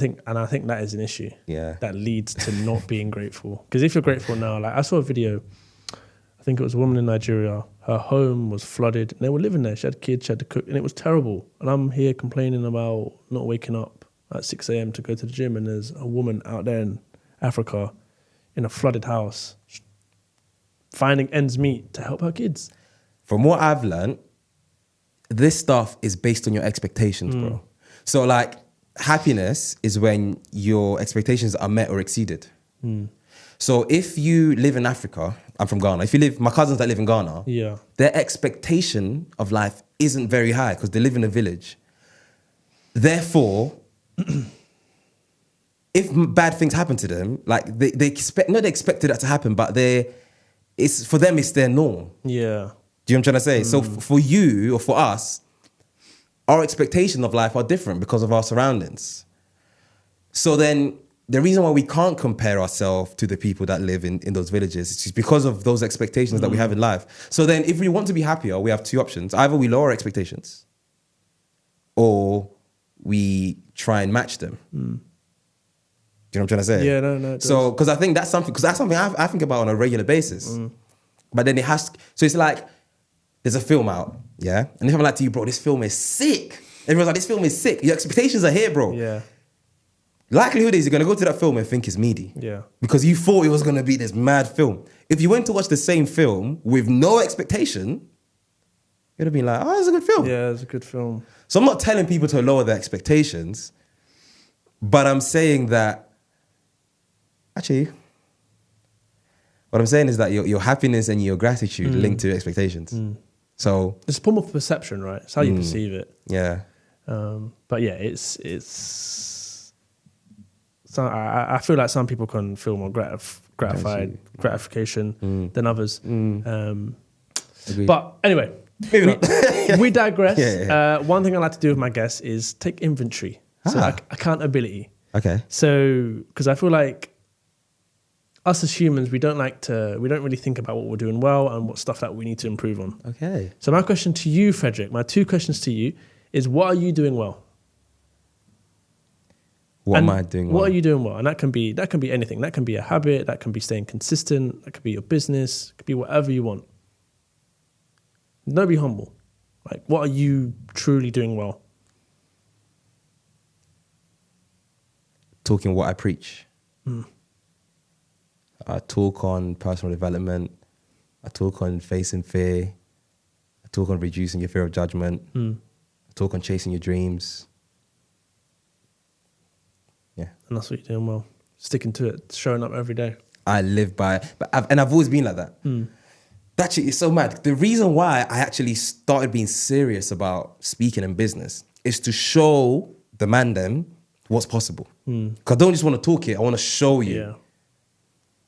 [SPEAKER 1] think that is an issue.
[SPEAKER 2] Yeah.
[SPEAKER 1] That leads to not being grateful. Because if you're grateful now, like I saw a video, I think it was a woman in Nigeria, her home was flooded and they were living there. She had kids, she had to cook, and it was terrible. And I'm here complaining about not waking up at 6 a.m. to go to the gym, and there's a woman out there in Africa in a flooded house finding ends meet to help her kids.
[SPEAKER 2] From what I've learned, this stuff is based on your expectations, bro. So like, happiness is when your expectations are met or exceeded. So if you live in Africa, I'm from Ghana. My cousins that live in Ghana, their expectation of life isn't very high because they live in a village. Therefore, if bad things happen to them, like they expected that to happen, but for them it's their norm.
[SPEAKER 1] Yeah.
[SPEAKER 2] Do you know what I'm trying to say? So for you or for us, our expectations of life are different because of our surroundings. So then the reason why we can't compare ourselves to the people that live in those villages is just because of those expectations that we have in life. So then if we want to be happier, we have two options. Either we lower our expectations or we try and match them. Do you know what I'm trying to say?
[SPEAKER 1] Yeah, no.
[SPEAKER 2] So, because I think that's something I think about on a regular basis. But then so it's like, there's a film out, yeah? And if I'm like to you, bro, this film is sick. Everyone's like, this film is sick. Your expectations are here, bro.
[SPEAKER 1] Yeah.
[SPEAKER 2] Likelihood is you're going to go to that film and think it's meaty.
[SPEAKER 1] Yeah.
[SPEAKER 2] Because you thought it was going to be this mad film. If you went to watch the same film with no expectation, you'd have been like, oh, it's a good film.
[SPEAKER 1] Yeah, it's a good film.
[SPEAKER 2] So I'm not telling people to lower their expectations, but I'm saying that, actually, what I'm saying is that your happiness and your gratitude link to expectations. So
[SPEAKER 1] it's a form of perception, right? It's how you perceive it.
[SPEAKER 2] Yeah.
[SPEAKER 1] But yeah, it's so I feel like some people can feel more gratification than others. But anyway, we digress. Yeah. One thing I like to do with my guests is take inventory. So accountability.
[SPEAKER 2] Okay.
[SPEAKER 1] So, because I feel like us as humans, we don't really think about what we're doing well and what stuff that we need to improve on.
[SPEAKER 2] Okay.
[SPEAKER 1] So my question to you, Frederick, my two questions to you is, what are you doing well?
[SPEAKER 2] What am I doing well?
[SPEAKER 1] What are you doing well? And that can be anything. That can be a habit. That can be staying consistent. That could be your business. It could be whatever you want. Don't be humble. Like, what are you truly doing well?
[SPEAKER 2] Talking what I preach. I talk on personal development. I talk on facing fear. I talk on reducing your fear of judgment. I talk on chasing your dreams. Yeah.
[SPEAKER 1] And that's what you're doing well. Sticking to it, showing up every day.
[SPEAKER 2] I live by, I've always been like that. Actually, it's so mad. The reason why I actually started being serious about speaking in business is to show the man them what's possible. Because I don't just want to talk it, I want to show you.
[SPEAKER 1] Yeah.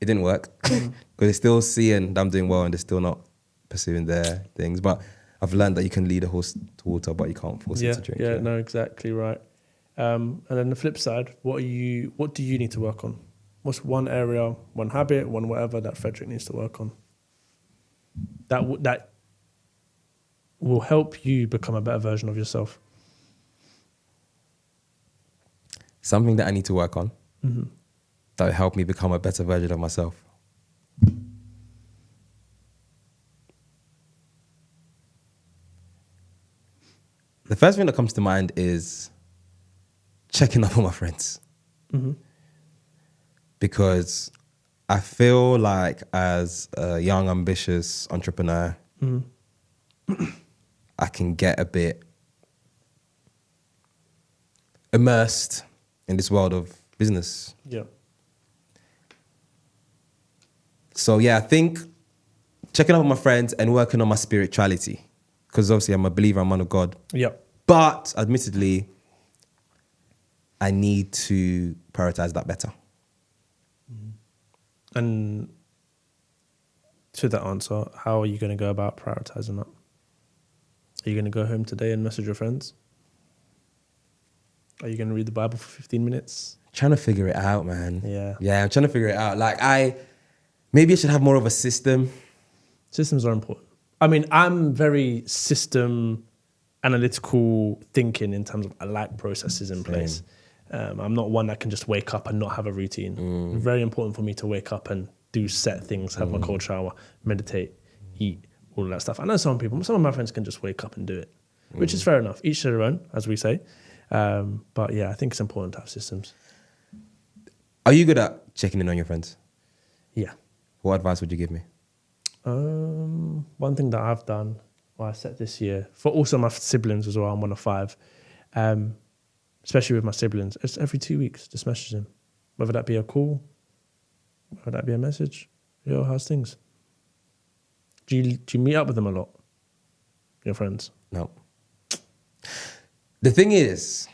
[SPEAKER 2] It didn't work because they're still seeing that I'm doing well and they're still not pursuing their things. But I've learned that you can lead a horse to water, but you can't force it to drink.
[SPEAKER 1] Yeah, no, exactly right. And then the flip side, what do you need to work on? What's one area, one habit, one whatever that Frederick needs to work on? That will help you become a better version of yourself.
[SPEAKER 2] Something that I need to work on that will help me become a better version of myself. The first thing that comes to mind is checking up on my friends. Because I feel like as a young, ambitious entrepreneur, I can get a bit immersed in this world of business.
[SPEAKER 1] Yeah.
[SPEAKER 2] So yeah, I think checking up on my friends and working on my spirituality. Because obviously I'm a believer, I'm a man of God.
[SPEAKER 1] Yeah.
[SPEAKER 2] But admittedly, I need to prioritize that better.
[SPEAKER 1] And to that answer, how are you going to go about prioritizing that? Are you going to go home today and message your friends? Are you going to read the Bible for 15 minutes?
[SPEAKER 2] Trying to figure it out, man.
[SPEAKER 1] Yeah.
[SPEAKER 2] Yeah, I'm trying to figure it out. Like maybe I should have more of a system.
[SPEAKER 1] Systems are important. I mean, I'm very system analytical thinking in terms of I like processes in place. I'm not one that can just wake up and not have a routine. Very important for me to wake up and do set things, have my cold shower, meditate, eat, all of that stuff. I know some of my friends can just wake up and do it, which is fair enough. Each to their own, as we say. But yeah, I think it's important to have systems.
[SPEAKER 2] Are you good at checking in on your friends?
[SPEAKER 1] Yeah.
[SPEAKER 2] What advice would you give me?
[SPEAKER 1] One thing that I've done, I set this year, for also my siblings as well, I'm one of 5, especially with my siblings, it's every 2 weeks, just message them. Whether that be a call, whether that be a message, yo, how's things? Do you meet up with them a lot, your friends?
[SPEAKER 2] No. The thing is,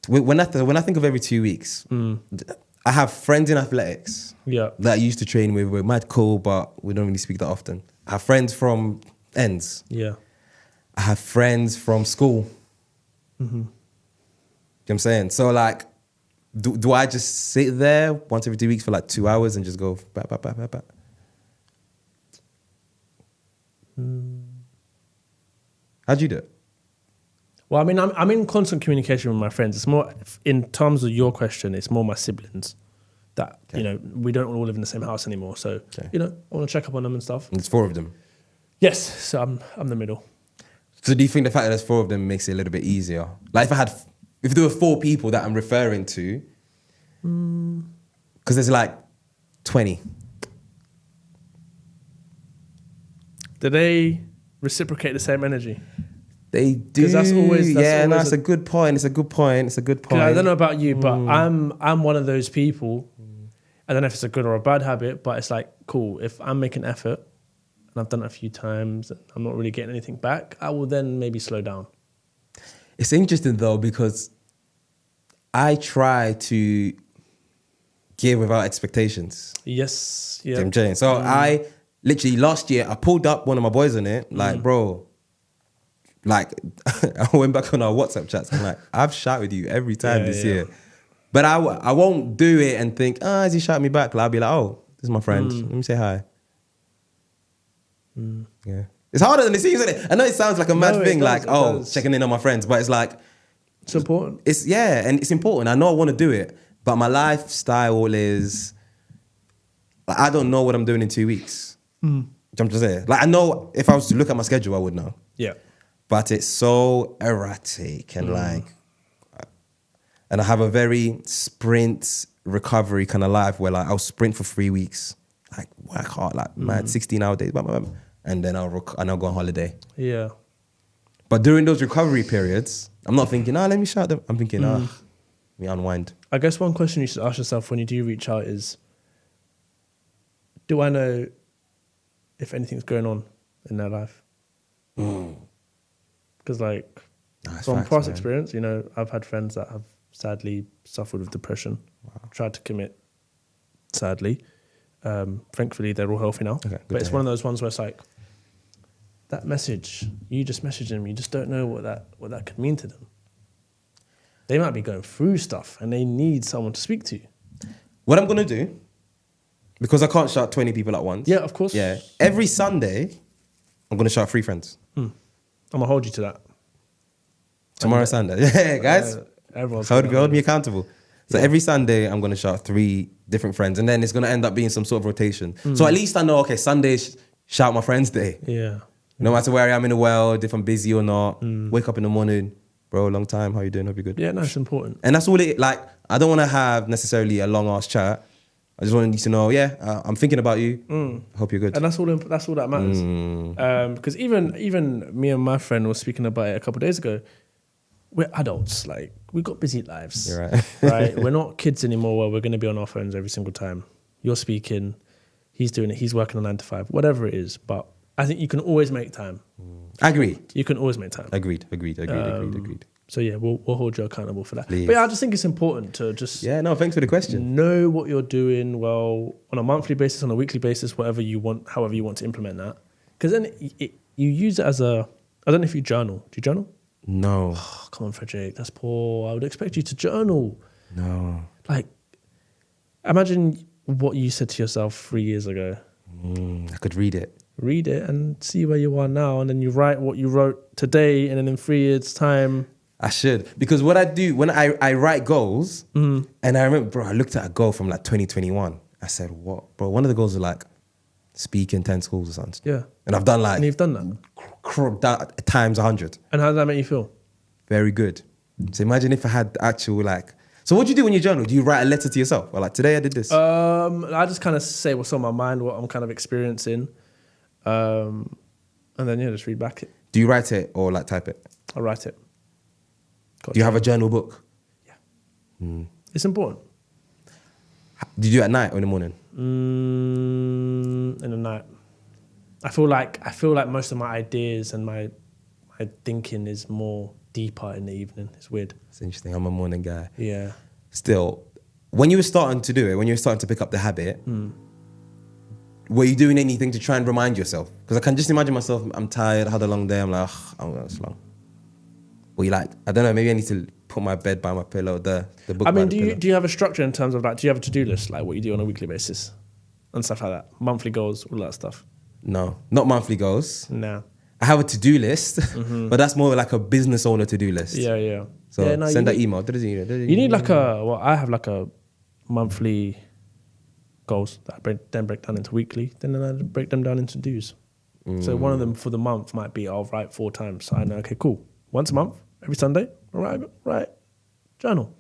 [SPEAKER 2] when I think of every 2 weeks, I have friends in athletics that I used to train with. We're mad cool, but we don't really speak that often. I have friends from ends.
[SPEAKER 1] Yeah.
[SPEAKER 2] I have friends from school. You know what I'm saying? So like, do I just sit there once every 2 weeks for like 2 hours and just go back? How'd you do it?
[SPEAKER 1] Well, I mean, I'm in constant communication with my friends. It's more, in terms of your question, it's more my siblings that, you know, we don't all live in the same house anymore. So, you know, I want to check up on them and stuff.
[SPEAKER 2] And there's 4 of them?
[SPEAKER 1] Yes. So I'm the middle. So
[SPEAKER 2] do you think the fact that there's 4 of them makes it a little bit easier? Like if there were 4 people that I'm referring to, because there's like 20.
[SPEAKER 1] Do they reciprocate the same energy?
[SPEAKER 2] They do.
[SPEAKER 1] Because that's always
[SPEAKER 2] it's a good point. It's a good point.
[SPEAKER 1] I don't know about you, but I'm one of those people. I don't know if it's a good or a bad habit, but it's like, cool, if I'm making effort and I've done it a few times and I'm not really getting anything back, I will then maybe slow down.
[SPEAKER 2] It's interesting though, because I try to give without expectations.
[SPEAKER 1] Yes. Yeah.
[SPEAKER 2] I'm saying. So I literally last year, I pulled up one of my boys on it, like, bro, like I went back on our WhatsApp chats. I'm like, I've shouted you every time this year. But I won't do it and think, has he shouted me back? Like, I'll be like, oh, this is my friend. Let me say hi. Yeah. It's harder than it seems, isn't it? I know it sounds like a mad thing, checking in on my friends, but it's like...
[SPEAKER 1] It's important.
[SPEAKER 2] And it's important. I know I want to do it, but my lifestyle is... Like, I don't know what I'm doing in 2 weeks. I'm just saying. Like, I know if I was to look at my schedule, I would know.
[SPEAKER 1] Yeah.
[SPEAKER 2] But it's so erratic and and I have a very sprint recovery kind of life where like I'll sprint for 3 weeks, like work hard, like mad 16-hour days, and then I'll go on holiday. Yeah. But during those recovery periods, I'm not thinking, let me shout them. I'm thinking, let me unwind.
[SPEAKER 1] I guess one question you should ask yourself when you do reach out is, do I know if anything's going on in their life? Because like, from past experience, you know, I've had friends that have sadly suffered with depression, tried to commit, sadly. Thankfully, they're all healthy now. Okay, but it's one of those ones where it's like, that message, you just message them, you just don't know what that could mean to them. They might be going through stuff and they need someone to speak to.
[SPEAKER 2] What I'm going to do, because I can't shout 20 people at once.
[SPEAKER 1] Yeah, of course.
[SPEAKER 2] Yeah. Every Sunday, I'm going to shout 3 friends.
[SPEAKER 1] I'm going to hold you to that.
[SPEAKER 2] Tomorrow Sunday. Yeah, guys.
[SPEAKER 1] Everyone's
[SPEAKER 2] hold me accountable. So every Sunday, I'm going to shout 3 different friends. And then it's going to end up being some sort of rotation. So at least I know, okay, Sunday, shout my friends day.
[SPEAKER 1] Yeah.
[SPEAKER 2] No matter where I am in the world, if I'm busy or not, wake up in the morning, bro, long time, how you doing? Hope you're good.
[SPEAKER 1] Yeah, no, it's important.
[SPEAKER 2] And that's all it, like, I don't want to have necessarily a long ass chat. I just want you to know, I'm thinking about you. Hope you're good.
[SPEAKER 1] And that's all that matters. Because even me and my friend were speaking about it a couple of days ago. We're adults, like, we've got busy lives.
[SPEAKER 2] You're right.
[SPEAKER 1] Right? We're not kids anymore where we're going to be on our phones every single time. You're speaking, he's doing it, he's working on 9 to 5, whatever it is. But I think you can always make time.
[SPEAKER 2] Agreed.
[SPEAKER 1] You can always make time.
[SPEAKER 2] Agreed.
[SPEAKER 1] So yeah, we'll hold you accountable for that.
[SPEAKER 2] Please.
[SPEAKER 1] But yeah, I just think it's important to just...
[SPEAKER 2] Yeah, no, thanks for the question.
[SPEAKER 1] Know what you're doing well on a monthly basis, on a weekly basis, whatever you want, however you want to implement that. Because then you use it as a... I don't know if you journal. Do you journal?
[SPEAKER 2] No.
[SPEAKER 1] Oh, come on, Frederick, that's poor. I would expect you to journal.
[SPEAKER 2] No.
[SPEAKER 1] Like, imagine what you said to yourself 3 years ago.
[SPEAKER 2] I could read it.
[SPEAKER 1] Read it and see where you are now, and then you write what you wrote today, and then in 3 years' time...
[SPEAKER 2] I should. Because what I do, when I write goals, and I remember, bro, I looked at a goal from like 2021. I said, what? Bro, one of the goals was like, speak in 10 schools or something.
[SPEAKER 1] Yeah.
[SPEAKER 2] And I've done like...
[SPEAKER 1] And you've done
[SPEAKER 2] that? Times 100.
[SPEAKER 1] And how does that make you feel?
[SPEAKER 2] Very good. So imagine if I had actual like... So what do you do when you journal? Do you write a letter to yourself? Or like, today I did this?
[SPEAKER 1] I just kind of say what's on my mind, what I'm kind of experiencing. And then, just read back it.
[SPEAKER 2] Do you write it or like type it?
[SPEAKER 1] I write it.
[SPEAKER 2] Do you have a journal book?
[SPEAKER 1] Yeah. It's important.
[SPEAKER 2] Do you do it at night or in the morning?
[SPEAKER 1] In the night. I feel like most of my ideas and my thinking is more deeper in the evening. It's weird.
[SPEAKER 2] It's interesting. I'm a morning guy.
[SPEAKER 1] Yeah.
[SPEAKER 2] Still, when you were starting to do it, when you were starting to pick up the habit, were you doing anything to try and remind yourself? Because I can just imagine myself, I'm tired, I had a long day, I'm like, oh, that's long. Or you like, I don't know, maybe I need to put my bed by my pillow, the book.
[SPEAKER 1] I mean, do you have a structure in terms of like, do you have a to-do list, like what you do on a weekly basis and stuff like that? Monthly goals, all that stuff?
[SPEAKER 2] No, not monthly goals.
[SPEAKER 1] No.
[SPEAKER 2] I have a to-do list, but that's more like a business owner to-do list.
[SPEAKER 1] Yeah.
[SPEAKER 2] So send that email.
[SPEAKER 1] You need like I have like a monthly goals that I then break down into weekly, then I break them down into dues. So one of them for the month might be I'll write 4 times. So I know, okay, cool. Once a month, every Sunday, all right, journal.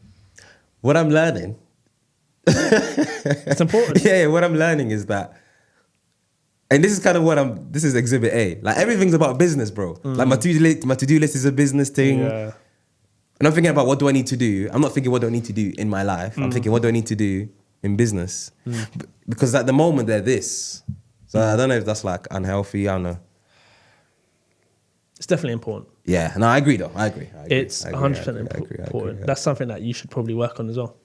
[SPEAKER 2] What I'm learning.
[SPEAKER 1] It's important.
[SPEAKER 2] Yeah, what I'm learning is that, and this is kind of this is exhibit A. Like everything's about business, bro. Like my to-do list is a business thing.
[SPEAKER 1] Yeah.
[SPEAKER 2] And I'm thinking about what do I need to do. I'm not thinking what do I need to do in my life. I'm thinking what do I need to do in business. Because at the moment they're this. So I don't know if that's like unhealthy. I don't know.
[SPEAKER 1] It's definitely important.
[SPEAKER 2] Yeah, no, I agree though. I agree.
[SPEAKER 1] It's 100% important. That's something that you should probably work on as well.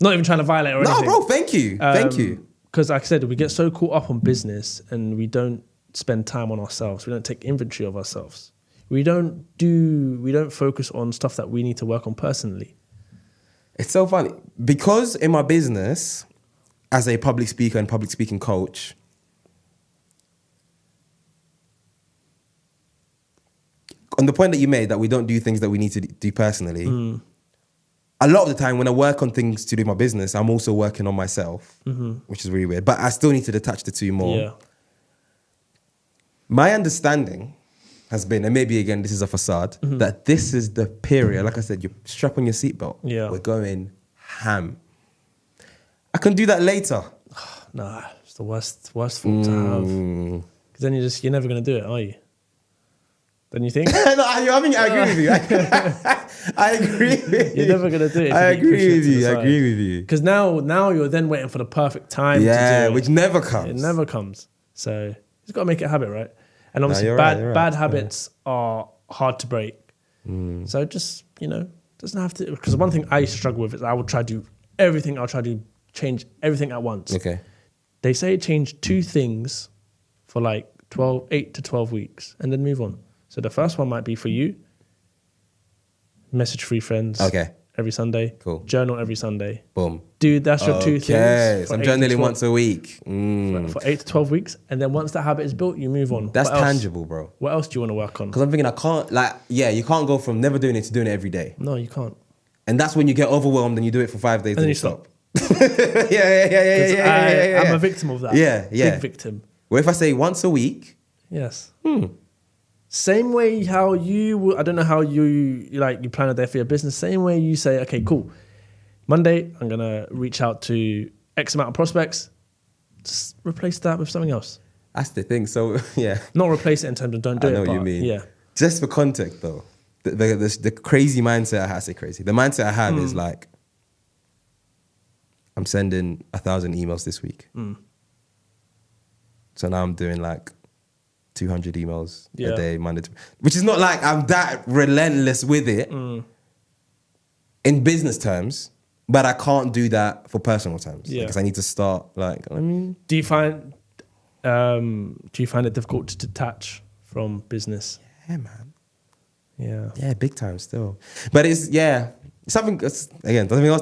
[SPEAKER 1] Not even trying to violate or anything.
[SPEAKER 2] No, bro, thank you. Thank you.
[SPEAKER 1] Because like I said, we get so caught up on business and we don't spend time on ourselves. We don't take inventory of ourselves. We don't focus on stuff that we need to work on personally.
[SPEAKER 2] It's so funny. Because in my business, as a public speaker and public speaking coach, on the point that you made that we don't do things that we need to do personally, a lot of the time when I work on things to do my business, I'm also working on myself, which is really weird. But I still need to detach the two more.
[SPEAKER 1] Yeah.
[SPEAKER 2] My understanding has been, and maybe again, this is a facade, that this is the period, like I said, you strap on your seatbelt.
[SPEAKER 1] Yeah.
[SPEAKER 2] We're going ham. I can do that later.
[SPEAKER 1] Nah, it's the worst thought to have. Because then you're never going to do it, are you? Don't you think?
[SPEAKER 2] No, I mean, I agree with you. I agree with you.
[SPEAKER 1] You're never going to do it.
[SPEAKER 2] I agree with you. I agree with you.
[SPEAKER 1] Because now you're then waiting for the perfect time to do it.
[SPEAKER 2] Which never comes.
[SPEAKER 1] It never comes. So you just got to make it a habit, right? And obviously bad habits are hard to break. So just, doesn't have to. Because one thing I used to struggle with is I would try to do everything. I'll try to change everything at once.
[SPEAKER 2] Okay. They
[SPEAKER 1] say change 2 things for like 8 to 12 weeks and then move on. So the first one might be for you, message 3 friends every Sunday.
[SPEAKER 2] Cool.
[SPEAKER 1] Journal every Sunday.
[SPEAKER 2] Boom.
[SPEAKER 1] Dude, that's your 2 things.
[SPEAKER 2] Okay, so I'm journaling once a week.
[SPEAKER 1] For 8 to 12 weeks. And then once that habit is built, you move on.
[SPEAKER 2] That's tangible, bro.
[SPEAKER 1] What else do you want to work on?
[SPEAKER 2] Because I'm thinking you can't go from never doing it to doing it every day.
[SPEAKER 1] No, you can't.
[SPEAKER 2] And that's when you get overwhelmed and you do it for 5 days
[SPEAKER 1] and then you stop.
[SPEAKER 2] Yeah.
[SPEAKER 1] I'm a victim of that.
[SPEAKER 2] Yeah.
[SPEAKER 1] Big victim.
[SPEAKER 2] Well, if I say once a week.
[SPEAKER 1] Yes. Same way how I don't know how you plan a day for your business. Same way you say, okay, cool. Monday, I'm going to reach out to X amount of prospects. Just replace that with something else.
[SPEAKER 2] That's the thing. So, yeah.
[SPEAKER 1] Not replace it in terms of don't do it.
[SPEAKER 2] I know what you mean.
[SPEAKER 1] Yeah.
[SPEAKER 2] Just for context, though, the crazy mindset I have, the mindset I have is like, I'm sending 1,000 emails this week. So now I'm doing like 200 emails a day, Monday, which is not like I'm that relentless with it in business terms, but I can't do that for personal terms because I need to start
[SPEAKER 1] Do you find it difficult to detach from business?
[SPEAKER 2] Yeah, man.
[SPEAKER 1] Yeah,
[SPEAKER 2] big time still. But it's something else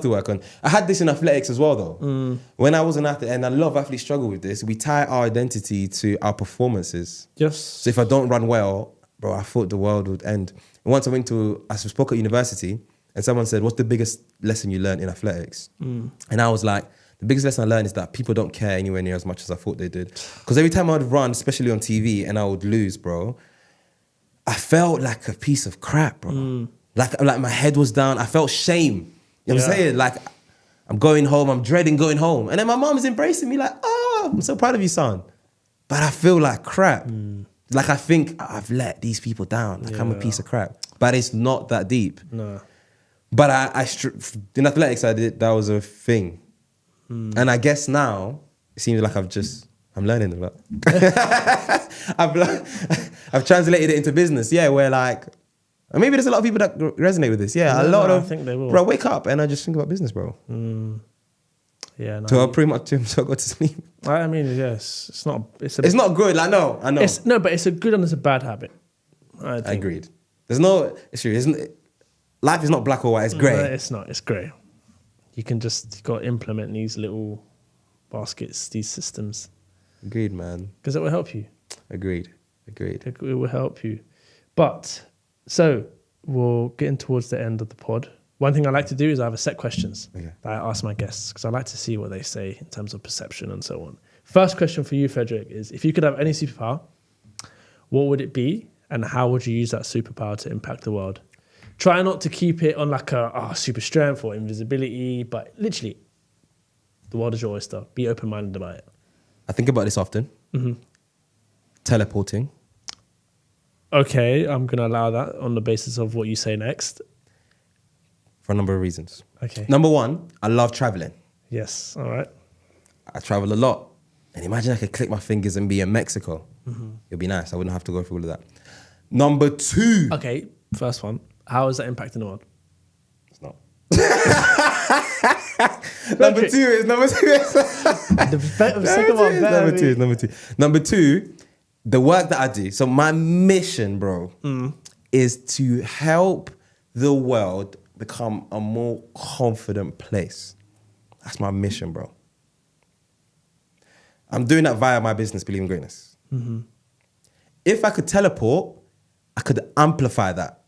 [SPEAKER 2] to work on. I had this in athletics as well, though. When I was an athlete, and a lot of athletes struggle with this, we tie our identity to our performances.
[SPEAKER 1] Yes.
[SPEAKER 2] So if I don't run well, bro, I thought the world would end. And once I spoke at university, and someone said, what's the biggest lesson you learned in athletics? And I was like, the biggest lesson I learned is that people don't care anywhere near as much as I thought they did. Because every time I would run, especially on TV, and I would lose, bro, I felt like a piece of crap, bro. Like my head was down. I felt shame. You know what I'm saying? Like, I'm going home. I'm dreading going home. And then my mom's embracing me like, oh, I'm so proud of you, son. But I feel like crap. Like, I think I've let these people down. Like, I'm a piece of crap. But it's not that deep.
[SPEAKER 1] No.
[SPEAKER 2] But in athletics, that was a thing. And I guess now, it seems like I'm learning a lot. I've translated it into business, where like, and maybe there's a lot of people that resonate with this. I think they will. Bro, I wake up and I just think about business, bro.
[SPEAKER 1] Yeah, no.
[SPEAKER 2] So I pretty much so I go to sleep.
[SPEAKER 1] I mean, yes, it's not
[SPEAKER 2] good. Like, no, I know.
[SPEAKER 1] But it's a good and it's a bad habit. I
[SPEAKER 2] agreed. It's true. Life is not black or white. It's grey.
[SPEAKER 1] No, it's not. It's grey. You got to implement these little baskets, these systems.
[SPEAKER 2] Agreed, man.
[SPEAKER 1] Because it will help you.
[SPEAKER 2] Agreed.
[SPEAKER 1] It will help you. But, so, we're getting towards the end of the pod. One thing I like to do is I have a set questions that I ask my guests because I like to see what they say in terms of perception and so on. First question for you, Frederick, is if you could have any superpower, what would it be and how would you use that superpower to impact the world? Try not to keep it on like a super strength or invisibility, but literally, the world is your oyster. Be open-minded about it.
[SPEAKER 2] I think about this often. Teleporting.
[SPEAKER 1] Okay, I'm going to allow that on the basis of what you say next.
[SPEAKER 2] For a number of reasons.
[SPEAKER 1] Okay.
[SPEAKER 2] Number one, I love traveling.
[SPEAKER 1] Yes, all right.
[SPEAKER 2] I travel a lot. And imagine I could click my fingers and be in Mexico. It'd be nice. I wouldn't have to go through all of that. Number two.
[SPEAKER 1] Okay, first one. How is that impacting the world?
[SPEAKER 2] It's not. Number two is Number two, the work that I do. So my mission, bro, is to help the world become a more confident place. That's my mission, bro. I'm doing that via my business, Believe in Greatness. If I could teleport, I could amplify that.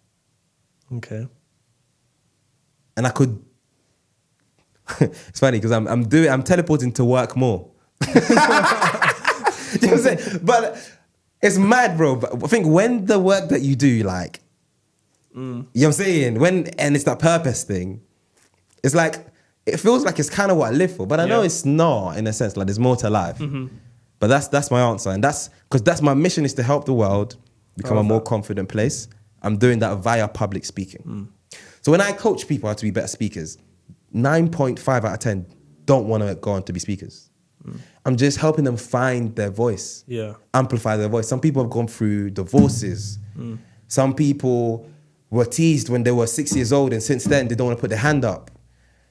[SPEAKER 2] Okay. And I could. It's funny because I'm teleporting to work more. You know what I'm saying? But it's mad, bro. But I think when the work that you do, like, you know what I'm saying? And it's that purpose thing, it's like, it feels like it's kind of what I live for. But I know it's not, in a sense, like there's more to life. But that's my answer. And that's my mission, is to help the world become a more confident place. I'm doing that via public speaking. So when I coach people how to be better speakers, 9.5 out of 10 don't want to go on to be speakers. I'm just helping them find their voice, amplify their voice. Some people have gone through divorces. Some people were teased when they were 6 years old and since then they don't want to put their hand up.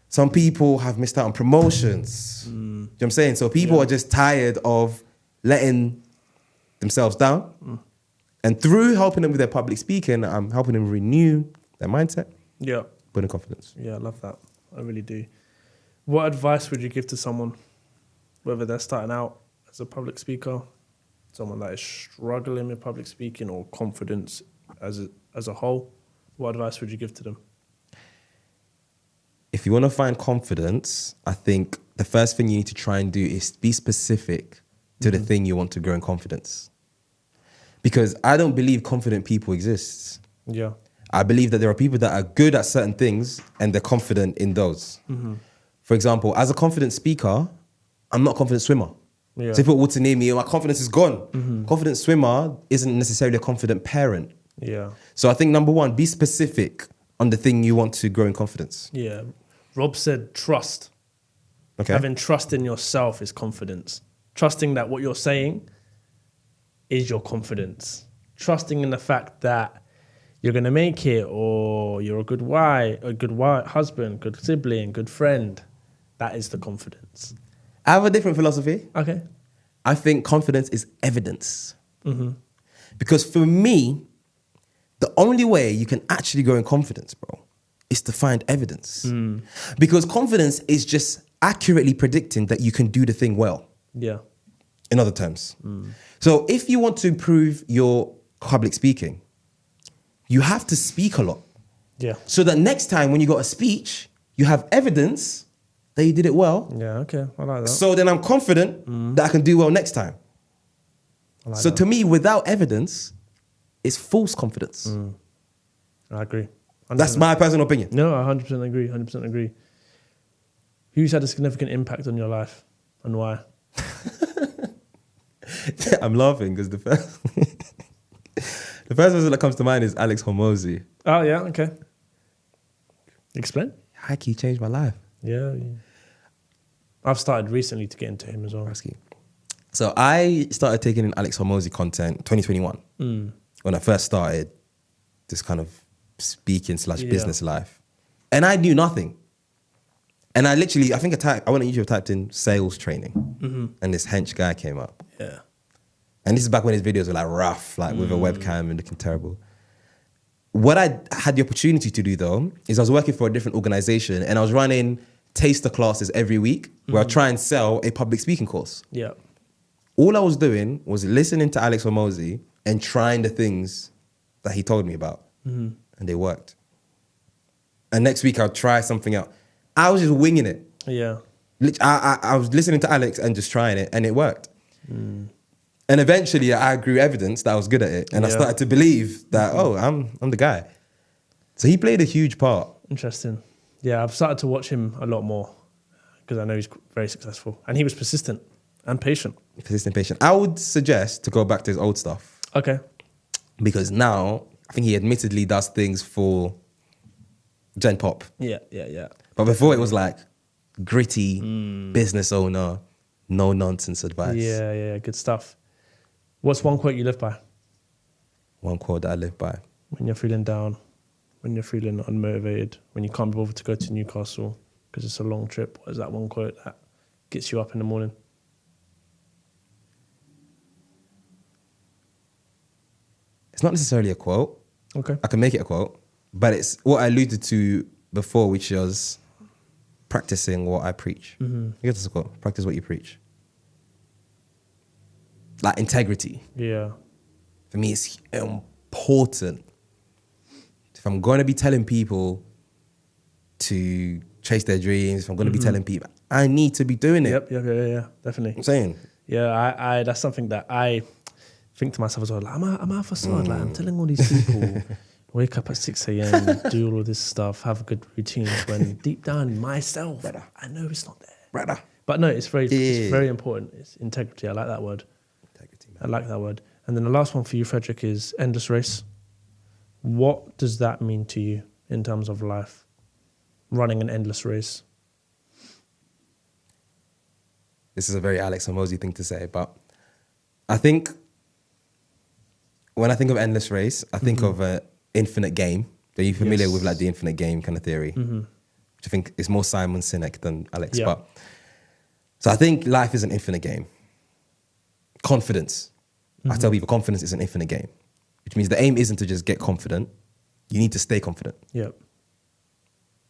[SPEAKER 2] Some people have missed out on promotions. You know what I'm saying? So people are just tired of letting themselves down. And through helping them with their public speaking, I'm helping them renew their mindset. Yeah. Building confidence.
[SPEAKER 1] Yeah, I love that. I really do. What advice would you give to someone, whether they're starting out as a public speaker, someone that is struggling with public speaking or confidence as a whole? What advice would you give to them?
[SPEAKER 2] If you want to find confidence, I think the first thing you need to try and do is be specific to the thing you want to grow in confidence. Because I don't believe confident people exist. Yeah. I believe that there are people that are good at certain things and they're confident in those. For example, as a confident speaker, I'm not a confident swimmer. Yeah. So if it were to name me, my confidence is gone. Confident swimmer isn't necessarily a confident parent. Yeah. So I think number one, be specific on the thing you want to grow in confidence.
[SPEAKER 1] Yeah. Rob said trust. Okay. Having trust in yourself is confidence. Trusting that what you're saying is your confidence. Trusting in the fact that you're going to make it, or you're a good wife, husband, good sibling, good friend. That is the confidence.
[SPEAKER 2] I have a different philosophy.
[SPEAKER 1] Okay.
[SPEAKER 2] I think confidence is evidence. Because for me, the only way you can actually grow in confidence, bro, is to find evidence. Because confidence is just accurately predicting that you can do the thing well. Yeah. In other terms. So if you want to improve your public speaking, you have to speak a lot.
[SPEAKER 1] Yeah.
[SPEAKER 2] So that next time when you got a speech, you have evidence that you did it well.
[SPEAKER 1] Yeah, okay. I like that.
[SPEAKER 2] So then I'm confident that I can do well next time. So to me, without evidence, it's false confidence.
[SPEAKER 1] I agree. 100%.
[SPEAKER 2] That's my personal opinion.
[SPEAKER 1] No, I 100% agree. 100% agree. Who's had a significant impact on your life and why?
[SPEAKER 2] I'm laughing because the first person that comes to mind is Alex Hormozy.
[SPEAKER 1] Oh, yeah, okay. Explain.
[SPEAKER 2] How he changed my life?
[SPEAKER 1] Yeah. I've started recently to get into him as well.
[SPEAKER 2] So I started taking in Alex Hormozy content 2021 when I first started this kind of speaking / business life. And I knew nothing. And I literally, I went on YouTube, typed in sales training and this hench guy came up.
[SPEAKER 1] Yeah.
[SPEAKER 2] And this is back when his videos were like rough, like with a webcam and looking terrible. What I had the opportunity to do though, is I was working for a different organization and I was running taster classes every week where I try and sell a public speaking course.
[SPEAKER 1] Yeah.
[SPEAKER 2] All I was doing was listening to Alex Hormozy and trying the things that he told me about. And they worked. And next week I'll try something else. I was just winging it.
[SPEAKER 1] Yeah.
[SPEAKER 2] I was listening to Alex and just trying it and it worked. And eventually I grew evidence that I was good at it. And I started to believe that, I'm the guy. So he played a huge part.
[SPEAKER 1] Interesting. Yeah, I've started to watch him a lot more because I know he's very successful. And he was persistent and patient.
[SPEAKER 2] Persistent, patient. I would suggest to go back to his old stuff.
[SPEAKER 1] Okay.
[SPEAKER 2] Because now, I think he admittedly does things for Gen Pop.
[SPEAKER 1] Yeah.
[SPEAKER 2] But before it was like gritty business owner, no nonsense advice.
[SPEAKER 1] Yeah, good stuff. What's one quote you live by?
[SPEAKER 2] One quote that I live by.
[SPEAKER 1] When you're feeling down, when you're feeling unmotivated, when you can't be bothered to go to Newcastle because it's a long trip, what is that one quote that gets you up in the morning?
[SPEAKER 2] It's not necessarily a quote.
[SPEAKER 1] Okay.
[SPEAKER 2] I can make it a quote, but it's what I alluded to before, which was practicing what I preach. I guess it's a quote. Practice what you preach. Like integrity.
[SPEAKER 1] Yeah.
[SPEAKER 2] For me, it's important. If I'm going to be telling people to chase their dreams, if I'm going to be telling people, I need to be doing it.
[SPEAKER 1] Yep, yeah, definitely.
[SPEAKER 2] I'm saying.
[SPEAKER 1] Yeah, I that's something that I think to myself as well. Like, I'm a facade. Like, I'm telling all these people, wake up at 6 a.m., do all of this stuff, have a good routine, when deep down myself, I know it's not there. But no, it's very important. It's integrity. I like that word. Integrity, man. I like that word. And then the last one for you, Frederick, is endless race. What does that mean to you in terms of life? Running an endless race.
[SPEAKER 2] This is a very Alex Hormozy thing to say, but I think when I think of endless race, I think of an infinite game. Are you familiar with like the infinite game kind of theory? Which I think is more Simon Sinek than Alex.
[SPEAKER 1] Yeah.
[SPEAKER 2] But so I think life is an infinite game. Confidence. I tell people confidence is an infinite game, which means the aim isn't to just get confident. You need to stay confident.
[SPEAKER 1] Yep.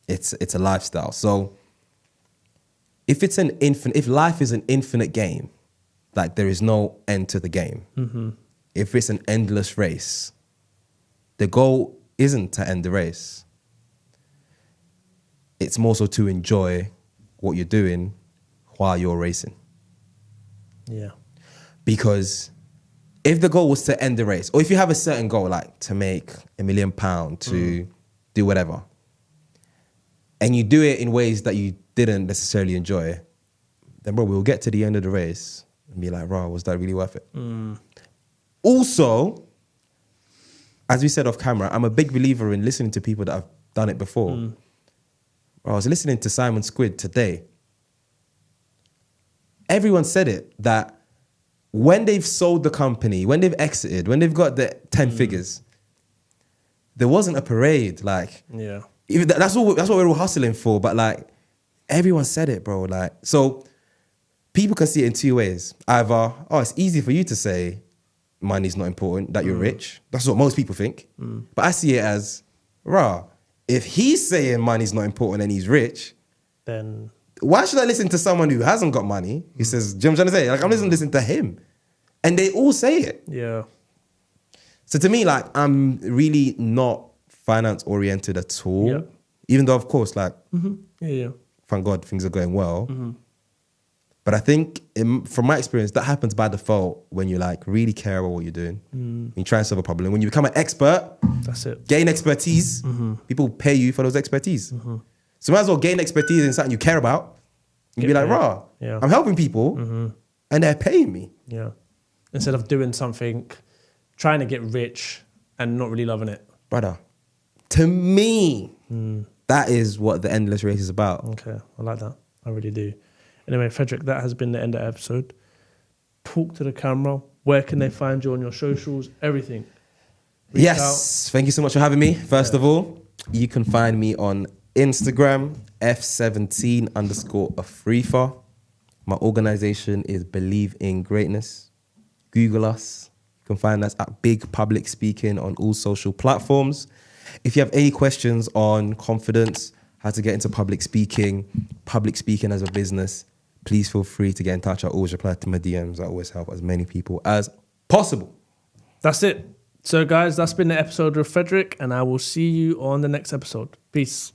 [SPEAKER 2] It's a lifestyle. So if life is an infinite game, like there is no end to the game. If it's an endless race, the goal isn't to end the race. It's more so to enjoy what you're doing while you're racing.
[SPEAKER 1] Yeah.
[SPEAKER 2] Because if the goal was to end the race, or if you have a certain goal, like to make £1 million, to do whatever, and you do it in ways that you didn't necessarily enjoy, then bro, we'll get to the end of the race and be like, bro, was that really worth it? Also, as we said off camera, I'm a big believer in listening to people that have done it before. Bro, I was listening to Simon Squid today. Everyone said it, that when they've sold the company, when they've exited, when they've got the 10 figures, there wasn't a parade. Like,
[SPEAKER 1] yeah,
[SPEAKER 2] that's what we're all hustling for. But like, everyone said it, bro. Like, so people can see it in two ways. Either, it's easy for you to say money's not important, that you're rich. That's what most people think. But I see it as, if he's saying money's not important and he's rich,
[SPEAKER 1] then
[SPEAKER 2] why should I listen to someone who hasn't got money? He says, do you know what I'm trying to say? Like, I'm listening to him. And they all say it.
[SPEAKER 1] Yeah.
[SPEAKER 2] So to me, like, I'm really not finance oriented at all.
[SPEAKER 1] Yeah.
[SPEAKER 2] Even though, of course, like,
[SPEAKER 1] Yeah.
[SPEAKER 2] thank God things are going well. But I think from my experience, that happens by default when you like really care about what you're doing. When you try and solve a problem. When you become an expert,
[SPEAKER 1] That's it.
[SPEAKER 2] gain expertise, people pay you for those expertise. So might as well gain expertise in something you care about. And be like, rah, I'm helping people and they're paying me.
[SPEAKER 1] Yeah. Instead of doing something, trying to get rich and not really loving it.
[SPEAKER 2] Brother, to me, that is what the endless race is about.
[SPEAKER 1] Okay, I like that. I really do. Anyway, Frederick, that has been the end of the episode. Talk to the camera. Where can they find you on your socials? Everything. Reach out.
[SPEAKER 2] Thank you so much for having me. First of all, you can find me on Instagram, F17_Afrifa. My organization is Believe in Greatness. Google us. You can find us at Big Public Speaking on all social platforms. If you have any questions on confidence, how to get into public speaking as a business, please feel free to get in touch. I always reply to my DMs. I always help as many people as possible.
[SPEAKER 1] That's it. So guys, that's been the episode with Frederick, and I will see you on the next episode. Peace.